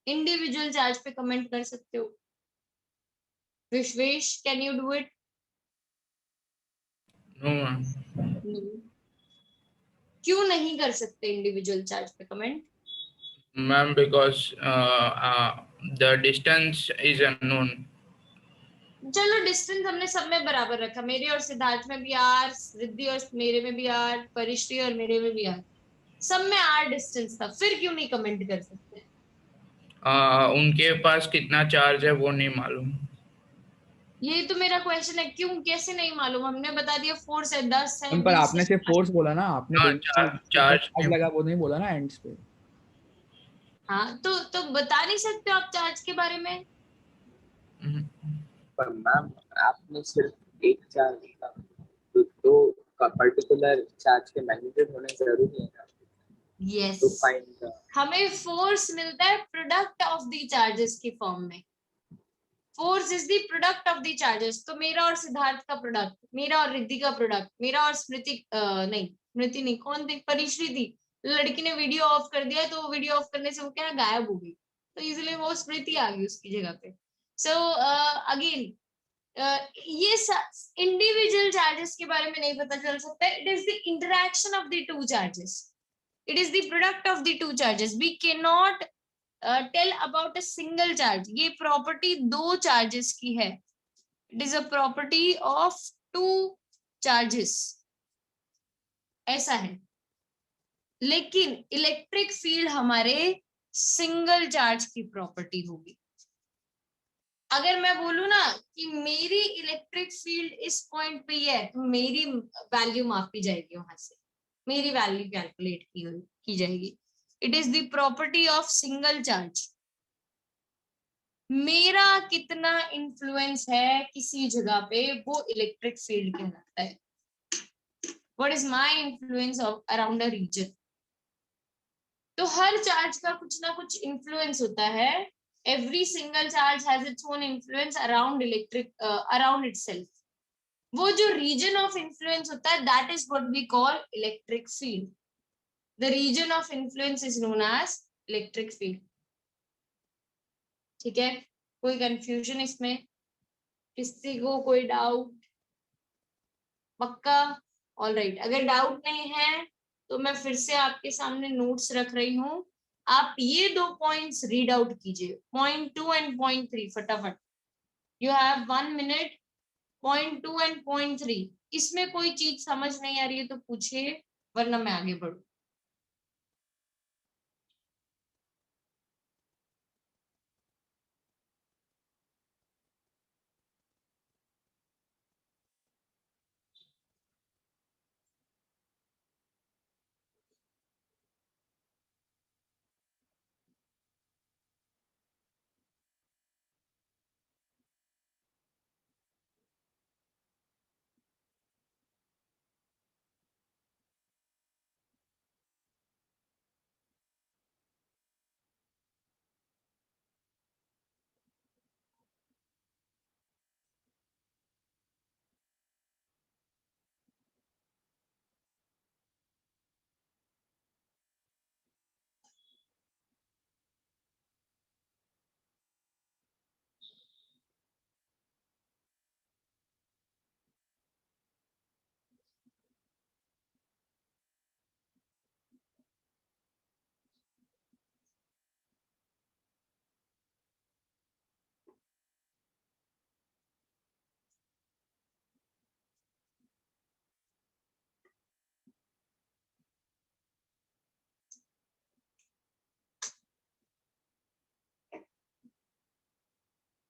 Individual charge पे कमेंट कर सकते हो? Vishwesh, can you do it? No, ma'am. क्यों नहीं कर सकते इंडिविजुअल चार्ज पे comment? Ma'am, because the distance is unknown. चलो डिस्टेंस हमने सब में बराबर रखा, मेरे और सिद्धार्थ में भी आर, रिद्धि और मेरे में भी आर, परिश्री और मेरे में भी आर, सब में आर डिस्टेंस था, फिर क्यों नहीं कमेंट कर सकते? उनके पास कितना चार्ज है वो नहीं मालूम। ये तो मेरा क्वेश्चन है, क्यों, कैसे नहीं मालूम? हमने बता दिया फोर्स है 10 है, पर आपने सिर्फ फोर्स बोला ना, आपने हाँ, दोनों चार्ज लगा वो नहीं बोला ना एंड्स पे। हाँ तो बता नहीं सकते आप चार्ज के बारे में? पर मैम आपने सिर्फ एक चार्ज का तो पर्टिकुलर चार्ज के मैग्नीट्यूड होने जरूरी है ना? यस, तो फाइंड हमें फोर्स मिलता है प्रोडक्ट ऑफ द चार्जेस की फॉर्म में। Force is the product of the charges. तो मेरा और सिद्धार्थ का प्रोडक्ट, मेरा और रिद्धि का प्रोडक्ट, मेरा और स्मृति स्मृति नहीं, कौन थी? परिश्री थी। लड़की ने वीडियो ऑफ कर दिया, तो वीडियो ऑफ करने से वो क्या गायब हो गई, तो इसलिए वो स्मृति आ गई उसकी जगह पे। सो अगेन ये इंडिविजुअल चार्जेस के बारे में नहीं पता चल सकता। It is the interaction of the two charges, it is the product of the two charges. We can not tell about a single charge. ये प्रॉपर्टी दो चार्जेस की है, it is a property of two charges, ऐसा है। लेकिन electric field हमारे single charge की property होगी। अगर मैं बोलूं ना कि मेरी इलेक्ट्रिक फील्ड इस पॉइंट पे है, तो मेरी वैल्यू मापी जाएगी, वहां से मेरी वैल्यू कैलकुलेट की जाएगी। It is the property of single charge. मेरा कितना इन्फ्लुएंस है किसी जगह पे, वो इलेक्ट्रिक फील्ड कहलाता है। What is my influence around a region? तो हर चार्ज का कुछ ना कुछ इन्फ्लुएंस होता है। Every single charge has its own influence around around itself. वो जो region of influence होता है, that is what we call electric field. The region of influence is known as electric field. ठीक है, कोई confusion इसमें? किसी को कोई डाउट? पक्का? ऑल राइट, अगर डाउट नहीं है तो मैं फिर से आपके सामने नोट्स रख रही हूँ। आप ये दो पॉइंट्स रीड आउट कीजिए, पॉइंट 2 एंड पॉइंट 3 फटाफट। You have 1 minute. Point 2 and point 3 इसमें कोई चीज समझ नहीं आ रही है तो पूछे, वरना मैं आगे बढ़ू।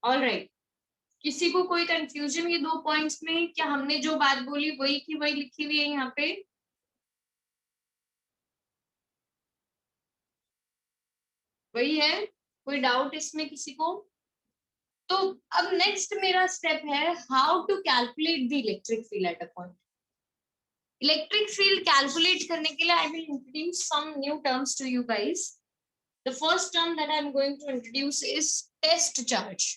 ऑलराइट, किसी को कोई कंफ्यूजन ये 2 पॉइंट्स में? क्या हमने जो बात बोली वही की वही लिखी हुई है यहाँ पे? वही है? कोई डाउट इसमें किसी को? तो अब नेक्स्ट मेरा स्टेप है how to calculate the electric field at a point. Electric field calculate करने के लिए I will introduce some new terms to you guys. The first term that I am going to introduce is test charge.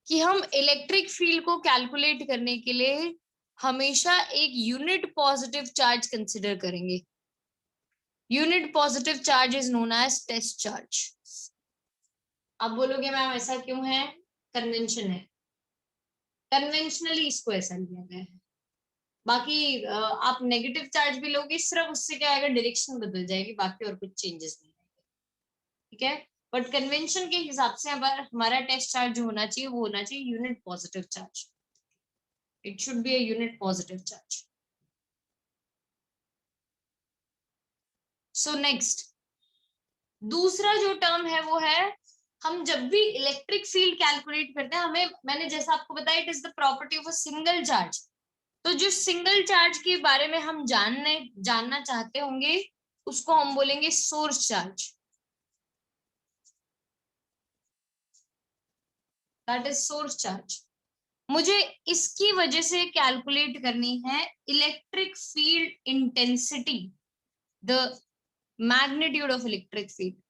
कि हम electric field को calculate करने के लिए हमेशा एक यूनिट पॉजिटिव चार्ज कंसिडर करेंगे। Unit positive charge is known as test charge. आप बोलोगे मैम ऐसा क्यों है? कन्वेंशन है, कन्वेंशनली इसको ऐसा लिया गया है। बाकी आप नेगेटिव चार्ज भी लोगे, सिर्फ उससे क्या आएगा, डायरेक्शन बदल जाएगी, बाकी और कुछ चेंजेस नहीं आएगा, ठीक है। बट कन्वेंशन के हिसाब से हमारा टेस्ट चार्ज जो होना चाहिए वो होना चाहिए unit positive charge. It should be a unit positive charge. So next दूसरा जो टर्म है वो है, हम जब भी इलेक्ट्रिक फील्ड कैलकुलेट करते हैं, हमें, मैंने जैसा आपको बताया, it is the property of a single charge. तो जो सिंगल चार्ज के बारे में हम जानना चाहते होंगे उसको हम बोलेंगे source charge. That is source charge. मुझे इसकी वजह से कैलकुलेट करनी है electric field intensity, the magnitude of electric field.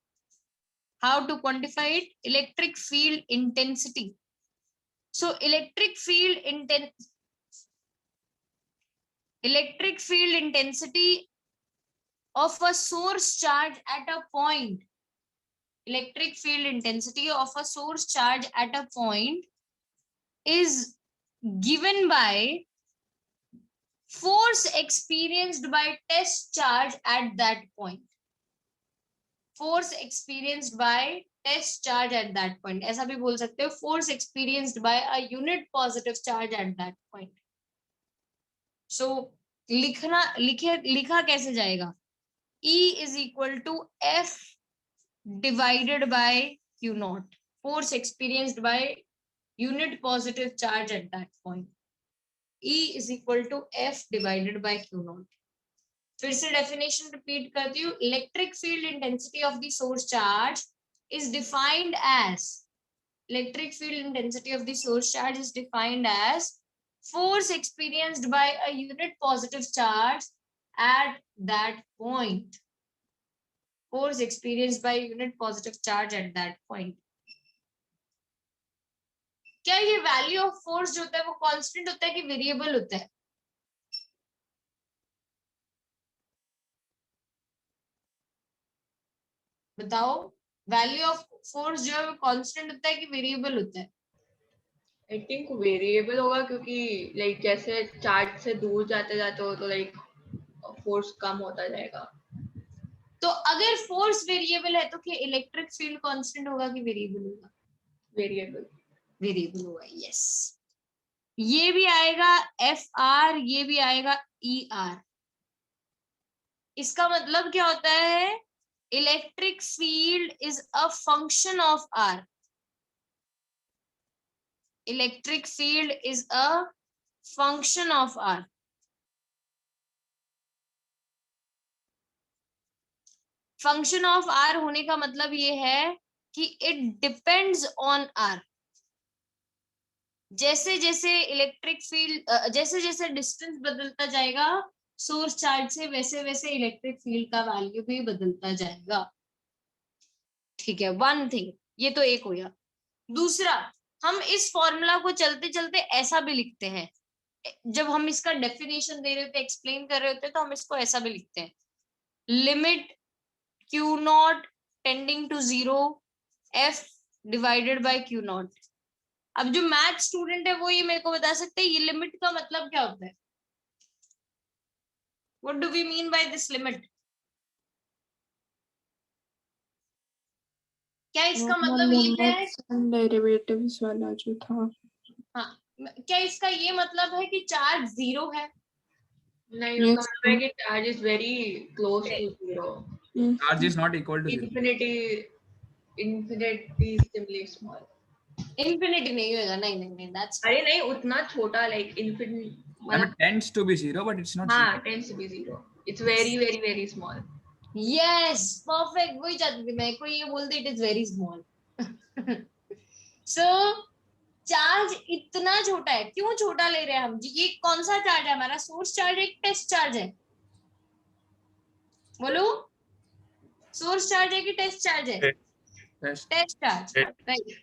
How to quantify it? Electric field intensity. So electric field intensity of a source charge at a point. Electric field intensity of a source charge at a point is given by force experienced by test charge at that point. Force experienced by test charge at that point. ऐसा भी बोल सकते हो, force experienced by a unit positive charge at that point. So लिखा कैसे जाएगा? E is equal to F divided by Q naught. Force experienced by unit positive charge at that point. E is equal to F divided by Q naught. फिर से definition repeat करती हूँ। Electric field intensity of the source charge is defined as, electric field intensity of the source charge is defined as force experienced by a unit positive charge at that point. Force experienced by unit positive charge at that point. क्या ये value of force जो होता है वो constant होता है कि variable होता है? बताओ, वैल्यू ऑफ फोर्स जो है वो कांस्टेंट होता है कि वेरिएबल होता है? आई थिंक वेरिएबल होगा, क्योंकि लाइक जैसे चार्ज से दूर जाते जाते हो तो लाइक फोर्स कम होता जाएगा। तो अगर फोर्स वेरिएबल है तो क्या इलेक्ट्रिक फील्ड कांस्टेंट होगा कि वेरिएबल होगा? वेरिएबल। वेरिएबल होगा, यस। ये भी आएगा FR, ये भी आएगा ER। इसका मतलब क्या होता है? Electric field is a function of R। Electric field is a function of R। Function of R होने का मतलब ये है कि इट डिपेंड्स ऑन R। जैसे जैसे इलेक्ट्रिक फील्ड, जैसे जैसे डिस्टेंस बदलता जाएगा सोर्स चार्ज से, वैसे वैसे इलेक्ट्रिक फील्ड का वैल्यू भी बदलता जाएगा। ठीक है, वन थिंग, ये तो एक हो गया। दूसरा, हम इस फॉर्मूला को चलते चलते ऐसा भी लिखते हैं, जब हम इसका डेफिनेशन दे रहे होते, एक्सप्लेन कर रहे होते, तो हम इसको ऐसा भी लिखते हैं, limit Q not tending to 0 F divided by Q not. अब जो मैथ स्टूडेंट है वो ये मेरे को बता सकते हैं, ये लिमिट का मतलब क्या होता है? What do we mean by this limit? क्या इसका मतलब ये है? डेरिवेटिव्स वाला जो था। हाँ, क्या इसका ये मतलब है कि चार्ज 0 है? नहीं, उसका मतलब है कि charge is very close to 0। Charge is not equal to 0. Infinitesimally small. Infinity नहीं होगा, नहीं नहीं नहीं, दैट्स अरे नहीं, उतना छोटा, like infinite I mean, tends to be 0, but it's not हाँ, 0. Tends to be 0। It's very very very small. Yes, perfect, वही चाहती थी मैं, कोई ये बोलते it is very small. So charge इतना छोटा है, क्यों छोटा ले रहे हैं हम जी? ये कौन सा चार्ज है हमारा? सोर्स चार्ज है, टेस्ट चार्ज है? बोलो, सोर्स चार्ज है कि टेस्ट चार्ज है? Test. Test charge, right.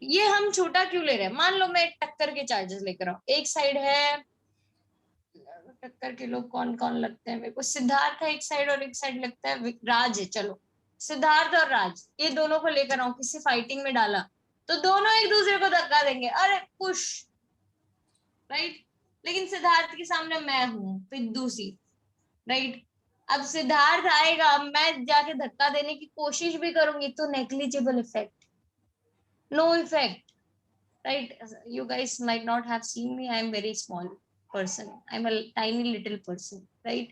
ये हम छोटा क्यों ले रहे हैं? मान लो मैं एक टक्कर के चार्जेस लेकर आऊं, एक साइड है, टक्कर के लोग कौन कौन लगते हैं मेरे को? सिद्धार्थ है एक साइड, और एक साइड लगता है राज है। चलो, सिद्धार्थ और राज, ये दोनों को लेकर आऊं, किसी फाइटिंग में डाला तो दोनों एक दूसरे को धक्का देंगे, अरे पुश, राइट। लेकिन सिद्धार्थ के सामने मैं हूं, पिद्दू सी, राइट। अब सिद्धार्थ आएगा, मैं जाके धक्का देने की कोशिश भी करूंगी तो negligible effect, no effect, right? You guys might not have seen me, I am very small person, I'm a tiny little person, right?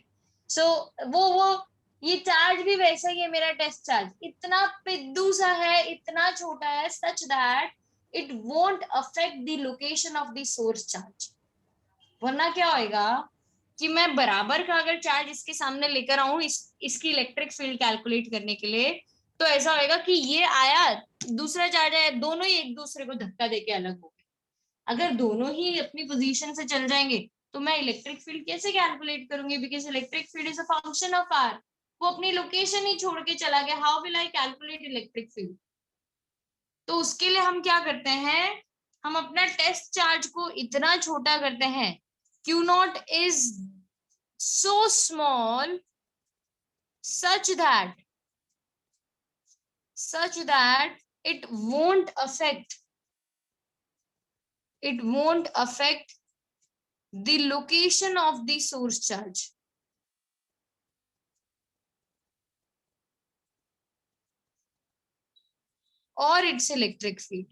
So वो ये चार्ज भी वैसा ही है, मेरा टेस्ट चार्ज इतना पिद्दू सा है, इतना छोटा है, such that it won't affect the location of the source charge। वरना क्या होएगा कि मैं बराबर का अगर चार्ज इसके सामने लेकर आऊं इसकी इलेक्ट्रिक फील्ड कैलकुलेट करने के लिए, तो ऐसा होएगा कि ये आया, दूसरा चार्ज आया, दोनों ही एक दूसरे को धक्का देके अलग हो गए। अगर दोनों ही अपनी पोजीशन से चल जाएंगे तो मैं इलेक्ट्रिक फील्ड कैसे कैलकुलेट करूंगी? Because electric field is a function of R. वो अपनी लोकेशन ही छोड़ के चला गया, how will I calculate electric field? तो उसके लिए हम क्या करते हैं, हम अपना टेस्ट चार्ज को इतना छोटा करते हैं, Q not is so small such that it won't affect the location of the source charge। or its electric field।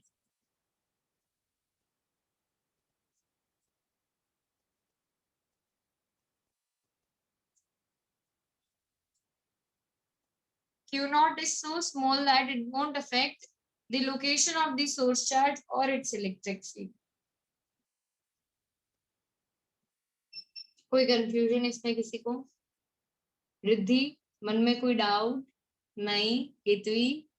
Q naught is so small that it won't affect the location of the source charge or its electric field। कोई confusion इसमें किसी को? रिद्धि, मन में कोई doubt? नहीं? हितवी?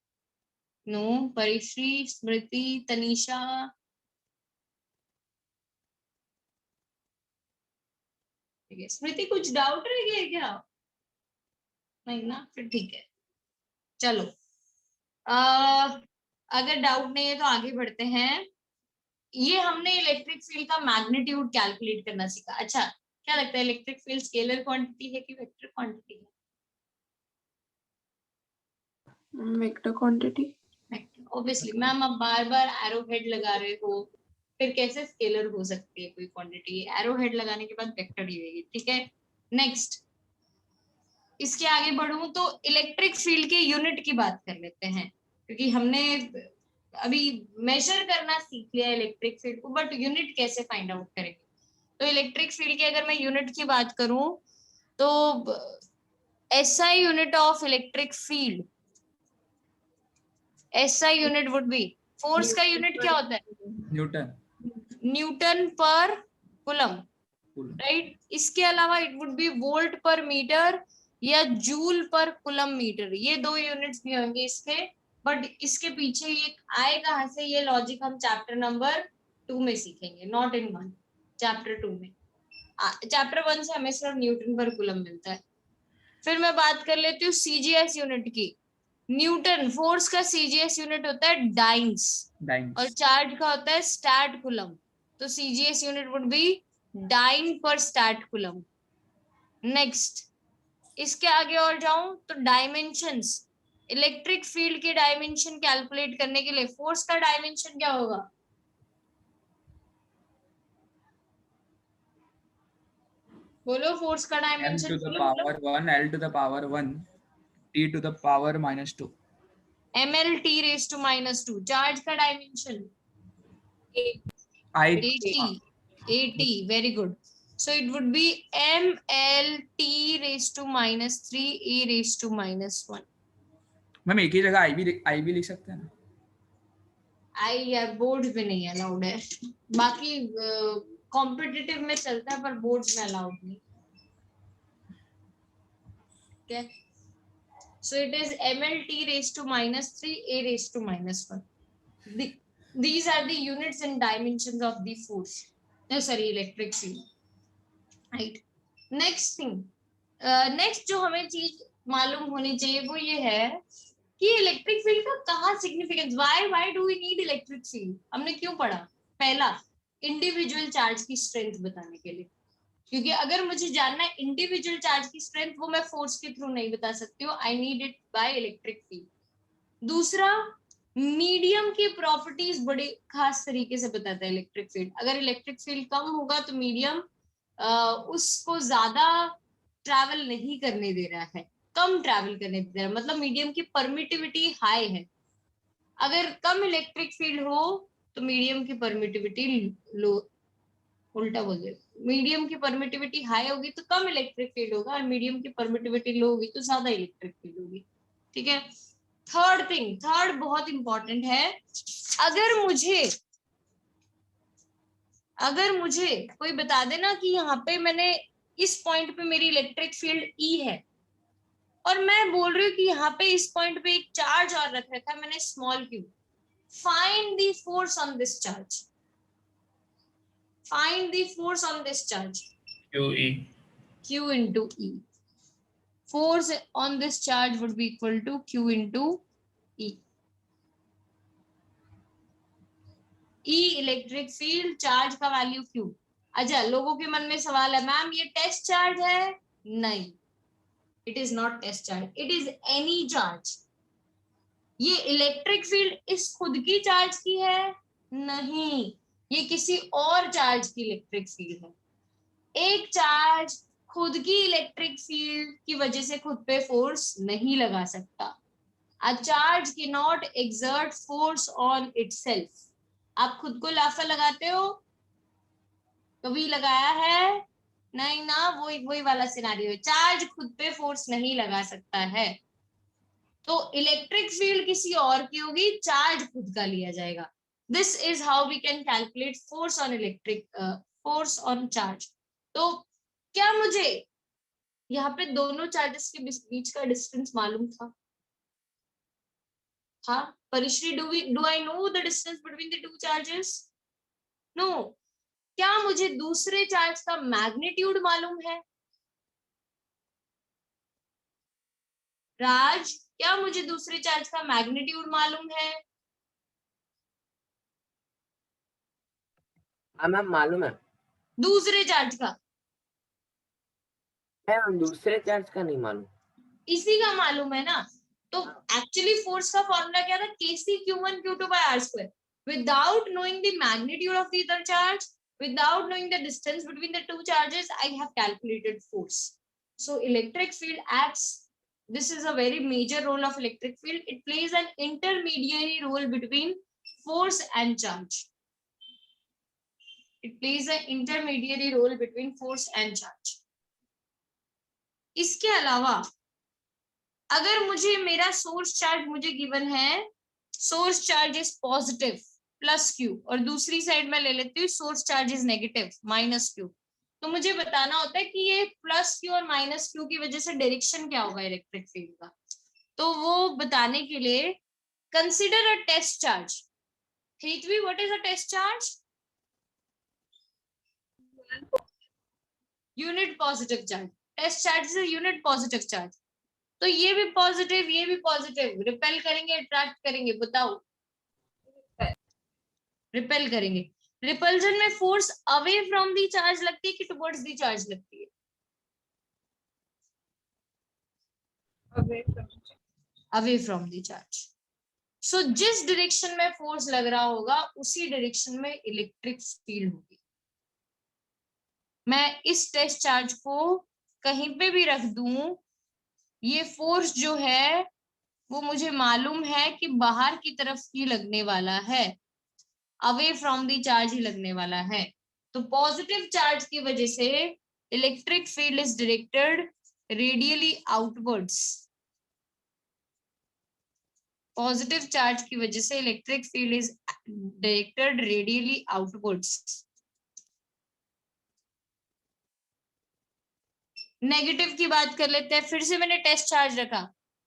No? परिश्री, स्मृति, तनीषा? ठीक है, स्मृति कुछ डाउट रह गया क्या? नहीं ना, फिर ठीक है, चलो। अगर डाउट नहीं है तो आगे बढ़ते हैं। ये हमने इलेक्ट्रिक फील्ड का मैग्नीट्यूड कैलकुलेट करना सीखा। अच्छा, क्या लगता है इलेक्ट्रिक फील्ड स्केलर क्वांटिटी है कि वेक्टर क्वांटिटी है? Vector quantity. ऑब्वियसली मैम, अब बार बार एरो हेड लगा रहे हो, फिर कैसे स्केलर हो सकती है कोई क्वांटिटी? एरो हेड लगाने के बाद वेक्टर ही होगी। ठीक है, नेक्स्ट, इसके आगे बढ़ूं तो इलेक्ट्रिक फील्ड के यूनिट की बात कर लेते हैं, क्योंकि हमने अभी मेजर करना सीख लिया इलेक्ट्रिक फील्ड को, बट यूनिट कैसे फाइंड आउट करेंगे? तो इलेक्ट्रिक फील्ड की अगर मैं यूनिट की बात करूं तो SI unit of electric field, SI unit would B, force का यूनिट क्या होता है? न्यूटन न्यूटन पर कूलम, राइट? इसके अलावा इट वुड बी वोल्ट पर मीटर या जूल पर कूलम मीटर, ये 2 यूनिट्स भी होंगे इसके। बट इसके पीछे ये आए कहां से, ये लॉजिक हम चैप्टर नंबर 2 में सीखेंगे, नॉट इन 1, चैप्टर 2 में। चैप्टर 1 से हमें सिर्फ न्यूटन पर कूलम मिलता है। फिर मैं बात कर लेती हूँ CGS यूनिट की। न्यूटन फोर्स का CGS यूनिट होता है डाइन्स, और चार्ज का होता है स्टैट कूलम। तो CGS unit would be dyne per stat coulomb. Next, इसके आगे और जाऊं तो डायमेंशंस, इलेक्ट्रिक फील्ड के डायमेंशन कैलकुलेट करने के लिए फोर्स का डायमेंशन क्या होगा? बोलो, फोर्स का m डायमेंशन to the बोलो बोलो। power 1, L to the power 1, T to the power -2. MLT raised to -2। Charge का dimension I 80, very good. So it would be MLT raised to -3, A raised to -1। Ma'am एक ही जगह I भी लिख सकते हैं ना? आई यार बोर्ड पे नहीं अलाउड है, बाकी कॉम्पिटिटिव में चलता है पर बोर्ड में अलाउड नहीं। Okay, so it is MLT raised to -3, A raised to -1. These are the units and dimensions of the force, sorry, electric field, right? Next thing, next जो हमें चीज मालूम होनी चाहिए वो ये है कि इलेक्ट्रिक फील्ड का कहाँ significance, why do we need electric field, हमने क्यों पढ़ा? पहला, इंडिविजुअल चार्ज की स्ट्रेंथ बताने के लिए, क्योंकि अगर मुझे जानना है इंडिविजुअल चार्ज की स्ट्रेंथ, वो मैं फोर्स के थ्रू नहीं बता सकती हूँ, I need it by electric field. दूसरा, मीडियम की प्रॉपर्टीज बड़ी खास तरीके से बताता है इलेक्ट्रिक फील्ड। अगर इलेक्ट्रिक फील्ड कम होगा तो मीडियम उसको ज्यादा ट्रैवल नहीं करने दे रहा है, कम ट्रैवल करने दे रहा है, मतलब मीडियम की परमिटिविटी हाई है। अगर कम इलेक्ट्रिक फील्ड हो तो मीडियम की परमिटिविटी लो, उल्टा बोल दे, मीडियम की परमिटिविटी हाई होगी तो कम इलेक्ट्रिक फील्ड होगा, और मीडियम की परमिटिविटी लो होगी तो ज्यादा इलेक्ट्रिक फील्ड होगी। ठीक है। थर्ड बहुत इंपॉर्टेंट है, अगर मुझे कोई बता देना कि यहाँ पे मैंने इस पॉइंट पे मेरी इलेक्ट्रिक फील्ड E है, और मैं बोल रही हूँ कि यहाँ पे इस पॉइंट पे एक चार्ज और रख रखा है मैंने small q, find the force on this charge, find the force on this charge, QE. Q into E. Force on this charge would be equal to Q into E. E electric field, charge का value Q। अच्छा, लोगों के मन में सवाल है, ma'am ये test charge है? नहीं, it is not test charge, it is any charge. ये इलेक्ट्रिक फील्ड इस खुद की चार्ज की है? नहीं, ये किसी और चार्ज की इलेक्ट्रिक फील्ड है। एक चार्ज खुद की इलेक्ट्रिक फील्ड की वजह से खुद पे फोर्स नहीं लगा सकता। A charge can not exert force on itself. आप खुद को लाफा लगाते हो? कभी लगाया है? नहीं ना, वही वाला सिनेरियो है, चार्ज खुद पे फोर्स नहीं लगा सकता है। तो इलेक्ट्रिक फील्ड किसी और की होगी, चार्ज खुद का लिया जाएगा। This is how we can calculate force on force on charge. तो क्या मुझे यहाँ पे दोनों चार्जेस के बीच का डिस्टेंस मालूम था? हाँ Parishree, do I know the distance between the two charges? No. क्या मुझे दूसरे चार्ज का मैग्नीट्यूड मालूम है? राज, क्या मुझे दूसरे चार्ज का मैग्नीट्यूड मालूम है? हाँ मैम मालूम है। दूसरे चार्ज का? मैम दूसरे चार्ज का नहीं मालूम। इसी का मालूम है ना। तो एक्चुअली फोर्स का फॉर्मूला क्या था? Kc q1 q2 by r²। Without knowing the magnitude of the other charge, without knowing the distance between the two charges, I have calculated force. So electric field acts, this is a very major role of electric field. It plays an intermediary role between force and charge. It plays an intermediary role between force and charge. इसके अलावा अगर मुझे मेरा source charge मुझे given है, source charge is positive plus Q, और दूसरी side में ले लेती हूँ source charge is negative minus Q, तो मुझे बताना होता है कि ये प्लस क्यू और माइनस क्यू की वजह से डायरेक्शन क्या होगा इलेक्ट्रिक फील्ड का। तो वो बताने के लिए consider a test charge. Hitvi, what is a test charge? Unit positive charge. Test charge is a unit positive charge. तो ये भी पॉजिटिव, ये भी पॉजिटिव, रिपेल करेंगे अट्रैक्ट करेंगे, बताओ? रिपेल करेंगे। रिपल्जन में force away from the charge लगती है कि टुवर्ड्स दी चार्ज लगती है? Away from the charge. So जिस डायरेक्शन में फोर्स लग रहा होगा उसी डायरेक्शन में इलेक्ट्रिक फील्ड होगी। मैं इस टेस्ट चार्ज को कहीं पे भी रख दूं, ये फोर्स जो है वो मुझे मालूम है कि बाहर की तरफ ही लगने वाला है, अवे फ्रॉम दी चार्ज ही लगने वाला है। तो पॉजिटिव चार्ज की वजह से electric field is directed radially outwards. Positive charge की वजह से electric field is directed radially outwards. Negative की बात कर लेते हैं। फिर से मैंने टेस्ट चार्ज रखा,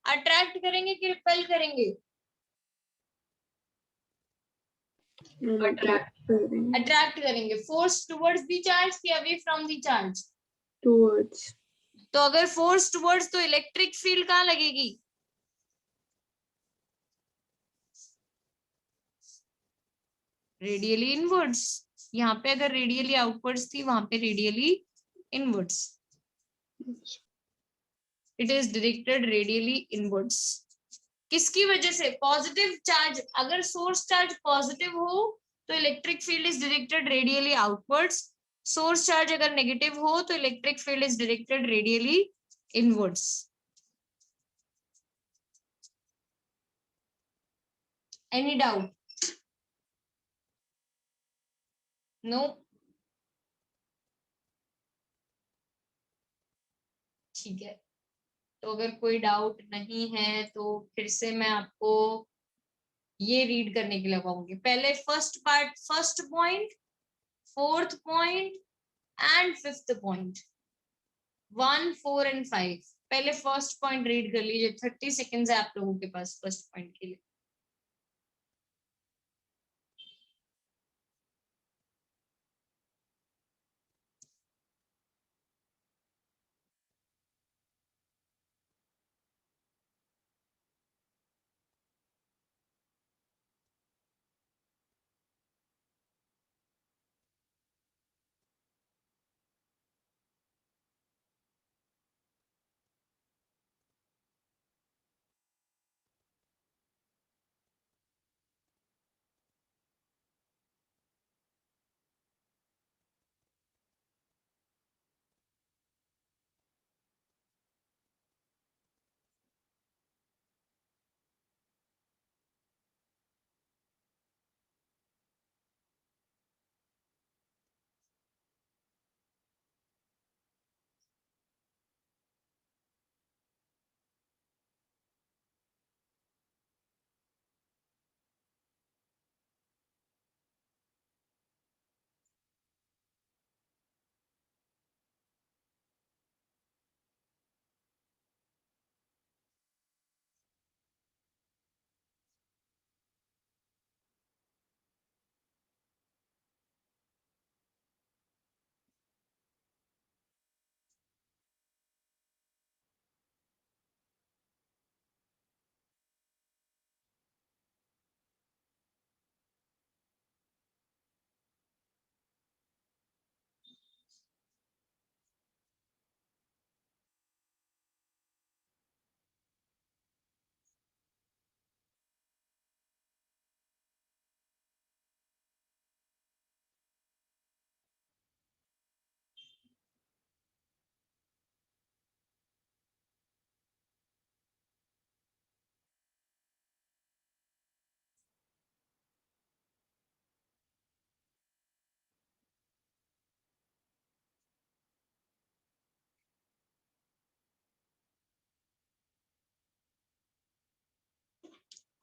अट्रैक्ट करेंगे कि रिपेल करेंगे? अट्रैक्ट करेंगे। फोर्स टुवर्ड्स दी चार्ज कि away from the charge? Towards. तो अगर फोर्स टुवर्ड्स तो इलेक्ट्रिक फील्ड कहाँ लगेगी? Radially inwards. यहाँ पे अगर रेडियली आउटवर्ड्स थी, वहां पे radially inwards. It is directed radially inwards. किसकी वजह से? Positive charge. अगर सोर्स चार्ज पॉजिटिव हो तो electric field is directed radially outwards. Source charge अगर नेगेटिव हो तो electric field is directed radially inwards. Any doubt? No? ठीक है, तो अगर कोई डाउट नहीं है तो फिर से मैं आपको ये रीड करने के लिए कहूंगी। पहले first part, first point, fourth point and fifth point, 1, 4 and 5। पहले फर्स्ट पॉइंट रीड कर लीजिए, 30 सेकेंड्स है आप लोगों के पास फर्स्ट पॉइंट के लिए।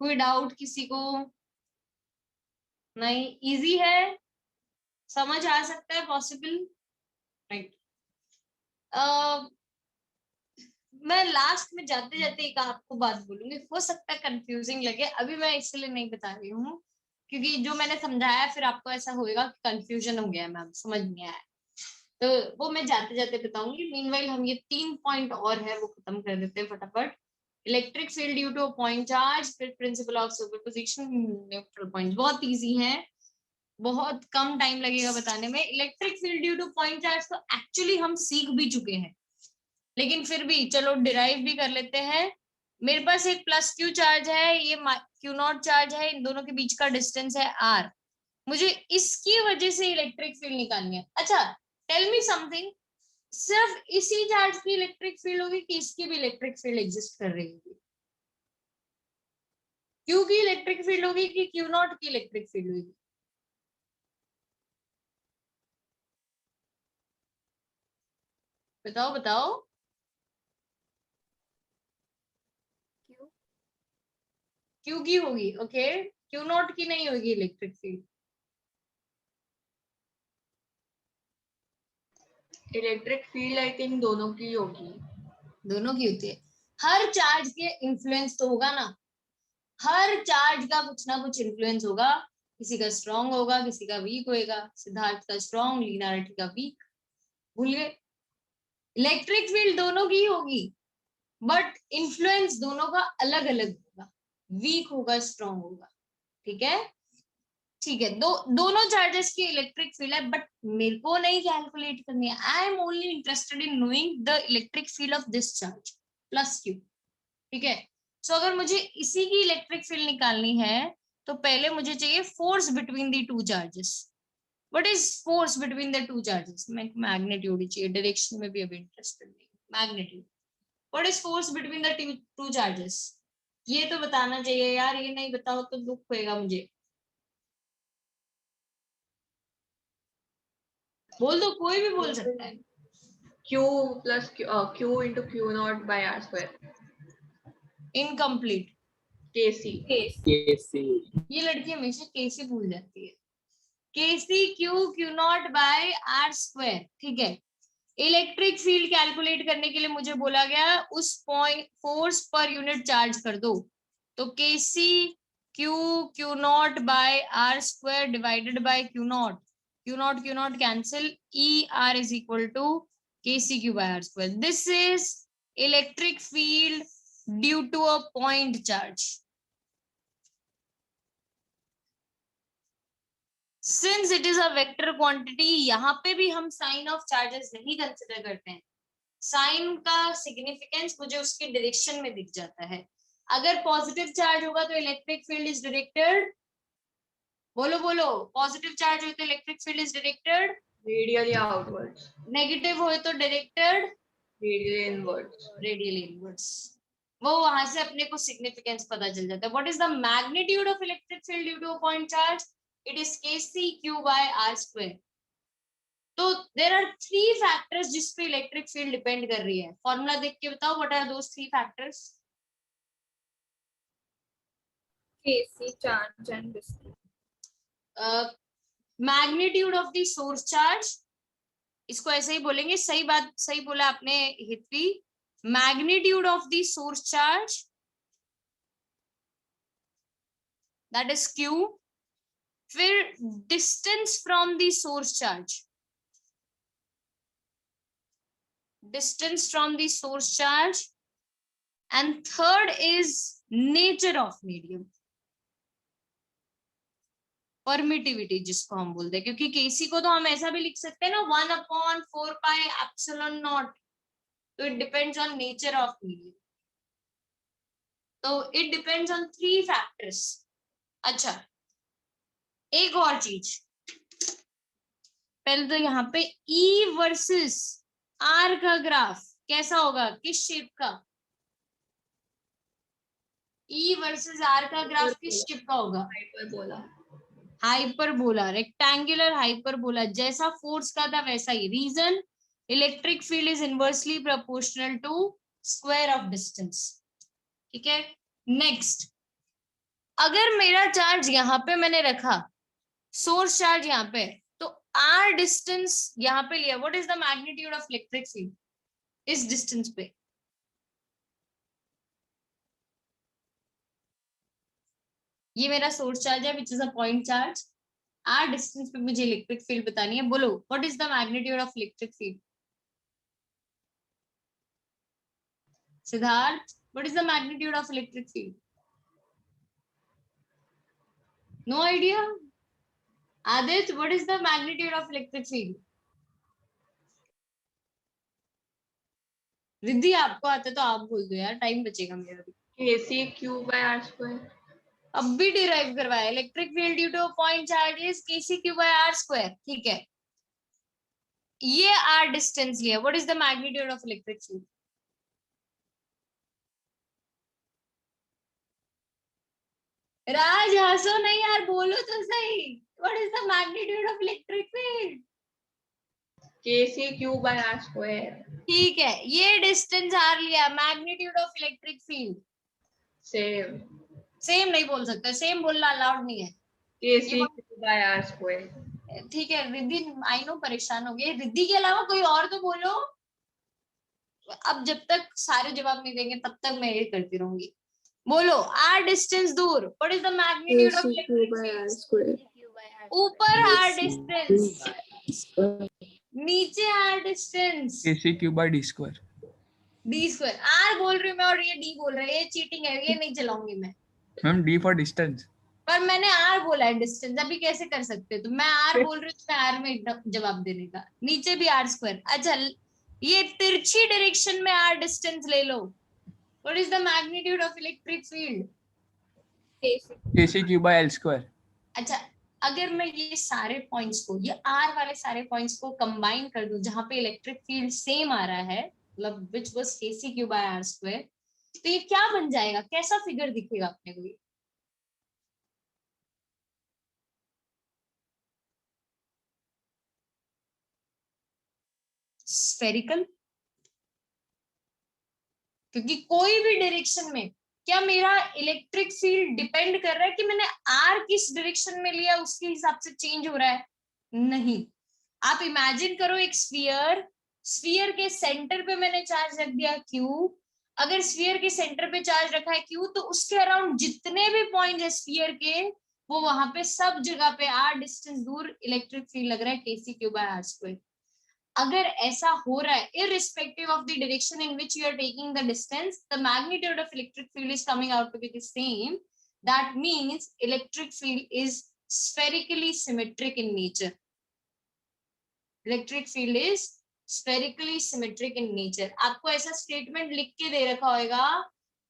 कोई डाउट किसी को? नहीं, इजी है, समझ आ सकता है, पॉसिबल, राइट। मैं लास्ट में जाते जाते एक आपको बात बोलूंगी, हो सकता है कंफ्यूजिंग लगे, अभी मैं इसलिए नहीं बता रही हूँ क्योंकि जो मैंने समझाया फिर आपको ऐसा होएगा कि कंफ्यूजन हो गया मैम, समझ नहीं आया, तो वो मैं जाते जाते बताऊंगी। मीनवाइल हम ये 3 पॉइंट और है वो खत्म कर देते हैं फटाफट। Electric field due to point charge, फिर principle of superposition, neutral point, बहुत इजी है, बहुत कम टाइम लगेगा बताने में। Electric field due to point charge तो एक्चुअली हम सीख भी चुके हैं, लेकिन फिर भी चलो डिराइव भी कर लेते हैं। मेरे पास एक प्लस क्यू चार्ज है, ये क्यू नॉट चार्ज है, इन दोनों के बीच का डिस्टेंस है आर, मुझे इसकी वजह से इलेक्ट्रिक फील्ड निकालनी है। अच्छा, टेल मी समथिंग, सिर्फ इसी चार्ज की इलेक्ट्रिक फील्ड होगी कि इसकी भी इलेक्ट्रिक फील्ड एग्जिस्ट कर रही होगी? क्यू की इलेक्ट्रिक फील्ड होगी कि क्यू नॉट की इलेक्ट्रिक फील्ड होगी? बताओ बताओ। क्यू की होगी, ओके, क्यू नॉट की नहीं होगी electric field. Electric field I think दोनों की होगी। दोनों की होती है, हर चार्ज के इन्फ्लुएंस तो होगा ना, हर चार्ज का कुछ ना कुछ इन्फ्लुएंस होगा, किसी का स्ट्रॉन्ग होगा, किसी का वीक होएगा, सिद्धार्थ का स्ट्रॉन्ग, लीनारिटी का वीक, भूल गए? इलेक्ट्रिक फील्ड दोनों की होगी बट इन्फ्लुएंस दोनों का अलग अलग होगा, वीक होगा, स्ट्रॉन्ग होगा, ठीक है? ठीक है, दोनों चार्जेस की इलेक्ट्रिक फील्ड है, बट मेरे को नहीं कैलकुलेट करनी है, I am only interested in knowing the electric field of this charge plus Q, ठीक है? सो अगर मुझे इसी की इलेक्ट्रिक फील्ड निकालनी है तो पहले मुझे चाहिए force between the two charges. What is force between the two charges? Magnitude ही चाहिए, डायरेक्शन में भी अभी इंटरेस्टेड नहीं, magnitude. What is force between the two charges? ये तो बताना चाहिए यार, ये नहीं बताओ तो दुख होएगा मुझे। बोल दो, कोई भी बोल सकता है। Q plus Q into Q naught by R square. Incomplete. KC. KC. ये लड़की हमेशा केसी भूल जाती है। KC Q naught by R square, ठीक है? इलेक्ट्रिक फील्ड कैलकुलेट करने के लिए मुझे बोला गया उस पॉइंट फोर्स पर यूनिट चार्ज कर दो, तो KC Q naught by R square divided by Q naught cancel, E R is equal to KC Q by R square. This is electric field due to a point charge. Since it is a vector quantity, यहाँ पे भी हम sign of charges नहीं consider करते हैं, sign का significance मुझे उसके डायरेक्शन में दिख जाता है। अगर पॉजिटिव चार्ज होगा तो इलेक्ट्रिक फील्ड इज डायरेक्टेड, बोलो बोलो, पॉजिटिव चार्ज हो तो electric field is directed Radially outwards. Negative हो तो directed Radially inwards. Radially inwards. वो वहां से अपने को सिग्निफिकेंस पता चल जाता है। What is the magnitude of electric field due to a point charge? It is kc q by r square। तो देयर आर 3 फैक्टर्स जिस पे इलेक्ट्रिक फील्ड डिपेंड कर रही है। फॉर्मूला देख के बताओ, what are those 3 factors? KC charge and distance. Magnitude of the source charge, इसको ऐसे ही बोलेंगे, सही बात, सही बोला आपने Hitvi, magnitude of the source charge that is q, फिर distance from the source charge, distance from the source charge, and third is nature of medium, permittivity जिसको हम बोलते हैं, क्योंकि केसी को तो हम ऐसा भी लिख सकते हैं ना 1/4 pi epsilon naught, तो it depends on nature of medium, तो it depends on 3 factors। अच्छा, एक और चीज, पहले तो यहाँ पे E वर्सेस R का ग्राफ कैसा होगा, किस शेप का? E वर्सेस R का ग्राफ किस शेप का होगा? Hyperbola. हाइपरबोला, रेक्टेंगुलर हाइपरबोला, जैसा फोर्स का था वैसा ही। Reason, electric field is inversely proportional to square of distance, ठीक है? नेक्स्ट, अगर मेरा चार्ज यहाँ पे मैंने रखा, सोर्स चार्ज यहाँ पे, तो आर डिस्टेंस यहाँ पे लिया, what is the magnitude of electric field इस डिस्टेंस पे? ये मेरा सोर्स चार्ज है which is a point charge, R distance पे मुझे इलेक्ट्रिक फील्ड बतानी है। बोलो what is the magnitude of electric field? Siddharth, what is the magnitude of electric field? No idea? Aditya, what is the magnitude of electric field? Riddhi, आपको आता तो आप बोल दो यार, टाइम बचेगा मेरा भी। KC Q by R square. अब भी डिराइव करवाया, electric field due to point charge is KC Q by R square, ठीक है। ये आर डिस्टेंस लिया, what is the magnitude of electric field? Raj हंसो नहीं यार, बोलो तो सही, what is the magnitude of electric field? KC Q by R square. ठीक है, ये डिस्टेंस आर लिया, magnitude of electric field Same. Same नहीं बोल सकते, सेम बोलना अलाउड नहीं है। KC Q by R square. ठीक है रिद्धि, आई नो परेशान हो गए, रिद्धि के अलावा कोई और तो बोलो। अब जब तक सारे जवाब नहीं देंगे तब तक मैं ये करती रहूंगी। बोलो आर डिस्टेंस दूर, what is the magnitude of KC Q by R square. ऊपर आर डिस्टेंस, नीचे R distance, KC Q by D square. D square. R बोल रही हूँ मैं और ये डी बोल रहे हैं, ये चीटिंग है, ये नहीं चलाऊंगी मैं। Ma'am D for distance. पर मैंने आर बोला है डिस्टेंस, अभी कैसे कर सकते हो? तो मैं आर बोल रही हूँ तो मैं आर में जवाब देने का, नीचे भी आर स्क्वायर। अच्छा, ये तिरछी डायरेक्शन में आर डिस्टेंस ले लो, what is the magnitude of electric field? KC Q by L square. अच्छा, अगर मैं ये सारे पॉइंट्स को, ये आर वाले सारे पॉइंट्स को कंबाइन कर दूं जहां पे इलेक्ट्रिक फील्ड सेम आ रहा है, मतलब which was KC Q by R square, तो ये क्या बन जाएगा, कैसा फिगर दिखेगा अपने को? ये स्फेरिकल, क्योंकि कोई भी डायरेक्शन में क्या मेरा इलेक्ट्रिक फील्ड डिपेंड कर रहा है कि मैंने आर किस डायरेक्शन में लिया उसके हिसाब से चेंज हो रहा है? नहीं। आप इमेजिन करो एक स्फीयर, स्फीयर के सेंटर पे मैंने चार्ज रख दिया Q। अगर स्फीयर के सेंटर पे चार्ज रखा है Q, तो उसके अराउंड जितने भी पॉइंट है स्फीयर के, वो वहां पे सब जगह पे आर डिस्टेंस दूर इलेक्ट्रिक फील्ड लग रहा है KC Q by R square. अगर ऐसा हो रहा है, irrespective of the direction in which you are taking the distance, the magnitude of electric field is coming out to be the same. That means electric field is spherically symmetric in nature. Electric field is spherically symmetric in nature. आपको ऐसा statement लिख के दे रखा होगा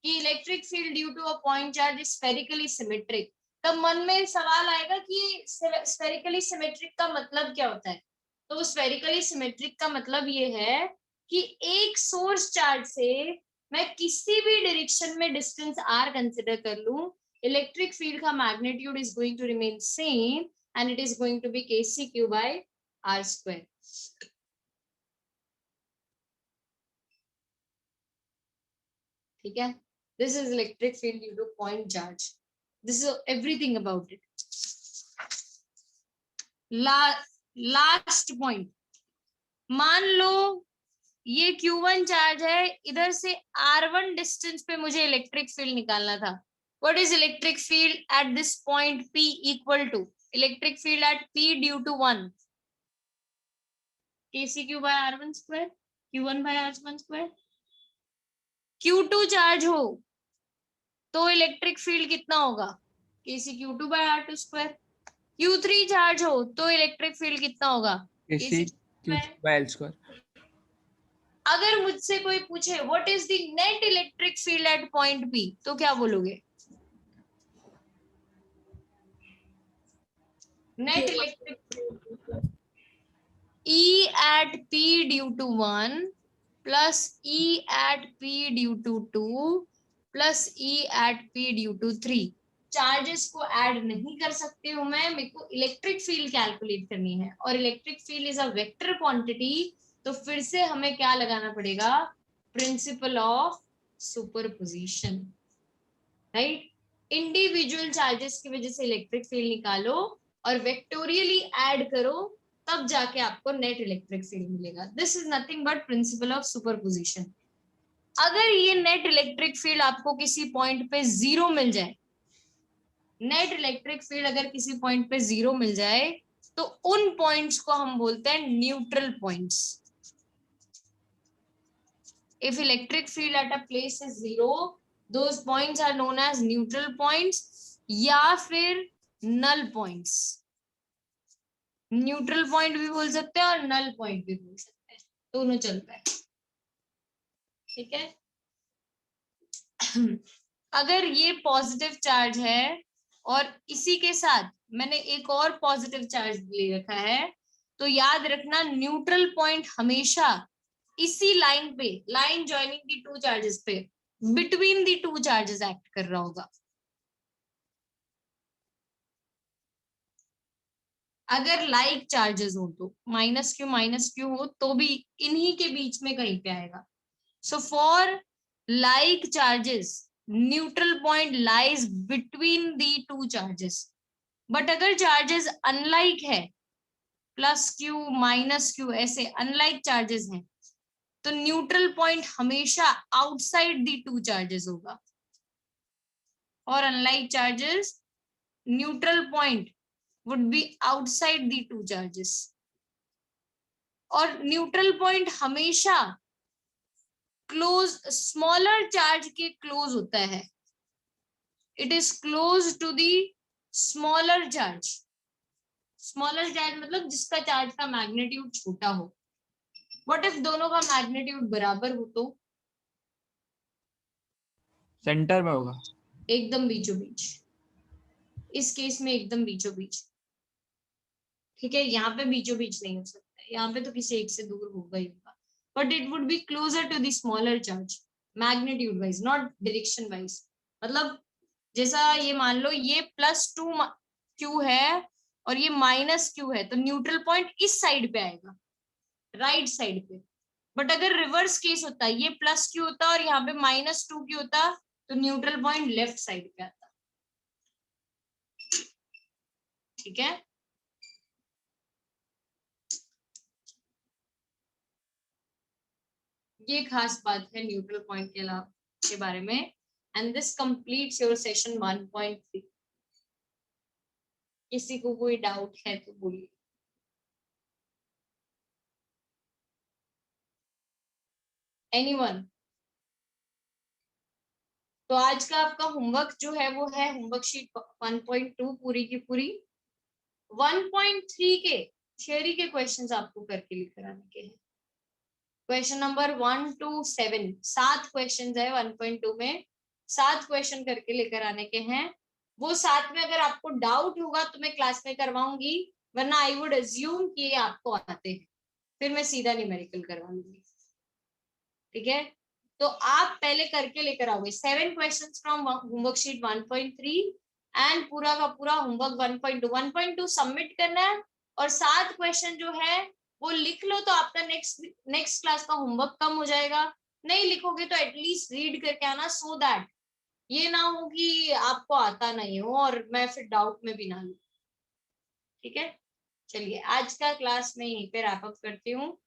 कि electric field due to a point charge is spherically symmetric, तब मन में सवाल आएगा कि स्फेरिकली सिमेट्रिक का मतलब क्या होता है? तो स्फेरिकली सिमेट्रिक का मतलब ये है कि एक सोर्स चार्ज से मैं किसी भी डायरेक्शन में डिस्टेंस r कंसीडर कर लूं, इलेक्ट्रिक फील्ड का magnitude is going to remain same and it is going to be KC Q by R square. ठीक है, this is electric field due to point charge, this is everything about it. Last point, मान लो ये Q1 charge है, इधर से R1 distance पे मुझे इलेक्ट्रिक फील्ड निकालना था। What is electric field at this point P equal to electric field at P due to 1 KC Q by R1 square, Q1 by R1 square. Q2 charge हो तो electric field कितना होगा? KC Q2 bye R2 square. Q3 charge हो तो electric field कितना होगा? KC Q by L square. अगर मुझसे कोई पूछे what is the net electric field eight point P, तो क्या बोलोगे? Net electric E at P due to 1 plus E at P due to 2 plus E at P due to 3। Charges को add नहीं कर सकती हूँ मैं, मेरे को इलेक्ट्रिक फील्ड कैलकुलेट करनी है और electric field is a vector quantity, तो फिर से हमें क्या लगाना पड़ेगा? Principal of superposition, right? Individual charges की वजह से इलेक्ट्रिक फील्ड निकालो और वेक्टोरियली ऐड करो, तब जाके आपको नेट इलेक्ट्रिक फील्ड मिलेगा. This is nothing but principal of superposition. अगर ये नेट इलेक्ट्रिक फील्ड आपको किसी पॉइंट पे जीरो मिल जाए, नेट इलेक्ट्रिक फील्ड अगर किसी पॉइंट पे जीरो मिल जाए, तो उन पॉइंट्स को हम बोलते हैं neutral points. If electric field at a place is zero, those points are known as neutral points या फिर नल पॉइंट्स. न्यूट्रल पॉइंट भी बोल सकते हैं और नल पॉइंट भी बोल सकते हैं, दोनों चलता है. ठीक है. अगर ये पॉजिटिव चार्ज है और इसी के साथ मैंने एक और पॉजिटिव चार्ज ले रखा है, तो याद रखना न्यूट्रल पॉइंट हमेशा इसी लाइन पे, लाइन जॉइनिंग दी टू चार्जेस पे, between the two charges act कर रहा होगा. अगर लाइक चार्जेस हो तो माइनस क्यू हो तो भी इन्हीं के बीच में कहीं पे आएगा. So for like charges neutral point lies between the two charges. but अगर charges unlike है, प्लस क्यू माइनस क्यू ऐसे unlike charges हैं, तो neutral point हमेशा outside the two charges होगा. और unlike charges neutral point would be outside the two charges. और neutral point हमेशा क्लोज, स्मॉलर चार्ज के क्लोज होता है. It is close to the smaller charge. Smaller charge मतलब जिसका चार्ज का मैग्नीट्यूड छोटा हो. व्हाट इफ दोनों का मैग्नीट्यूड बराबर हो तो? सेंटर में होगा. एकदम बीचों बीच. इस केस में एकदम बीचों बीच. ठीक है. यहाँ पे बीचों बीच नहीं हो सकता, यहाँ पे तो किसी एक से दूर होगा ही होगा. but it would be closer to the smaller charge magnitude wise, not direction wise. मतलब जैसा ये मान लो ये +2q है और ये -q है, तो न्यूट्रल पॉइंट इस साइड पे आएगा, राइट साइड पे. बट अगर रिवर्स केस होता, ये +q होता और यहाँ पे -2q होता, तो न्यूट्रल पॉइंट लेफ्ट साइड पे आता. ठीक है. ये खास बात है न्यूट्रल पॉइंट के अलावा के बारे में. And this completes your session 1.3. किसी को कोई डाउट है तो बोलिए. एनीवन? तो आज का आपका होमवर्क जो है वो है होमवर्क शीट 1.2 पूरी की पूरी. 1.3 के थ्योरी के क्वेश्चंस आपको करके लेकर आने के हैं. क्वेश्चन नंबर 1 to 7, 7 क्वेश्चन है 1.2 में. 7 क्वेश्चन करके लेकर आने के हैं. वो 7 में अगर आपको डाउट होगा तो मैं क्लास में करवाऊंगी, वरना आई वुड अज्यूम कि ये आपको आते हैं, फिर मैं सीधा न्यूमेरिकल करवा लूंगी. ठीक है. तो आप पहले करके लेकर आओगे 7 questions from homework sheet 1.3 and पूरा का पूरा होमवर्क 1.2. 1.2 सबमिट करना है और 7 क्वेश्चन जो है वो लिख लो, तो आपका नेक्स्ट क्लास का होमवर्क कम हो जाएगा. नहीं लिखोगे तो एटलीस्ट रीड करके आना, सो दैट ये ना हो कि आपको आता नहीं हो और मैं फिर डाउट में भी ना लूं. ठीक है. चलिए आज का क्लास में यहीं पे रैप अप करती हूँ.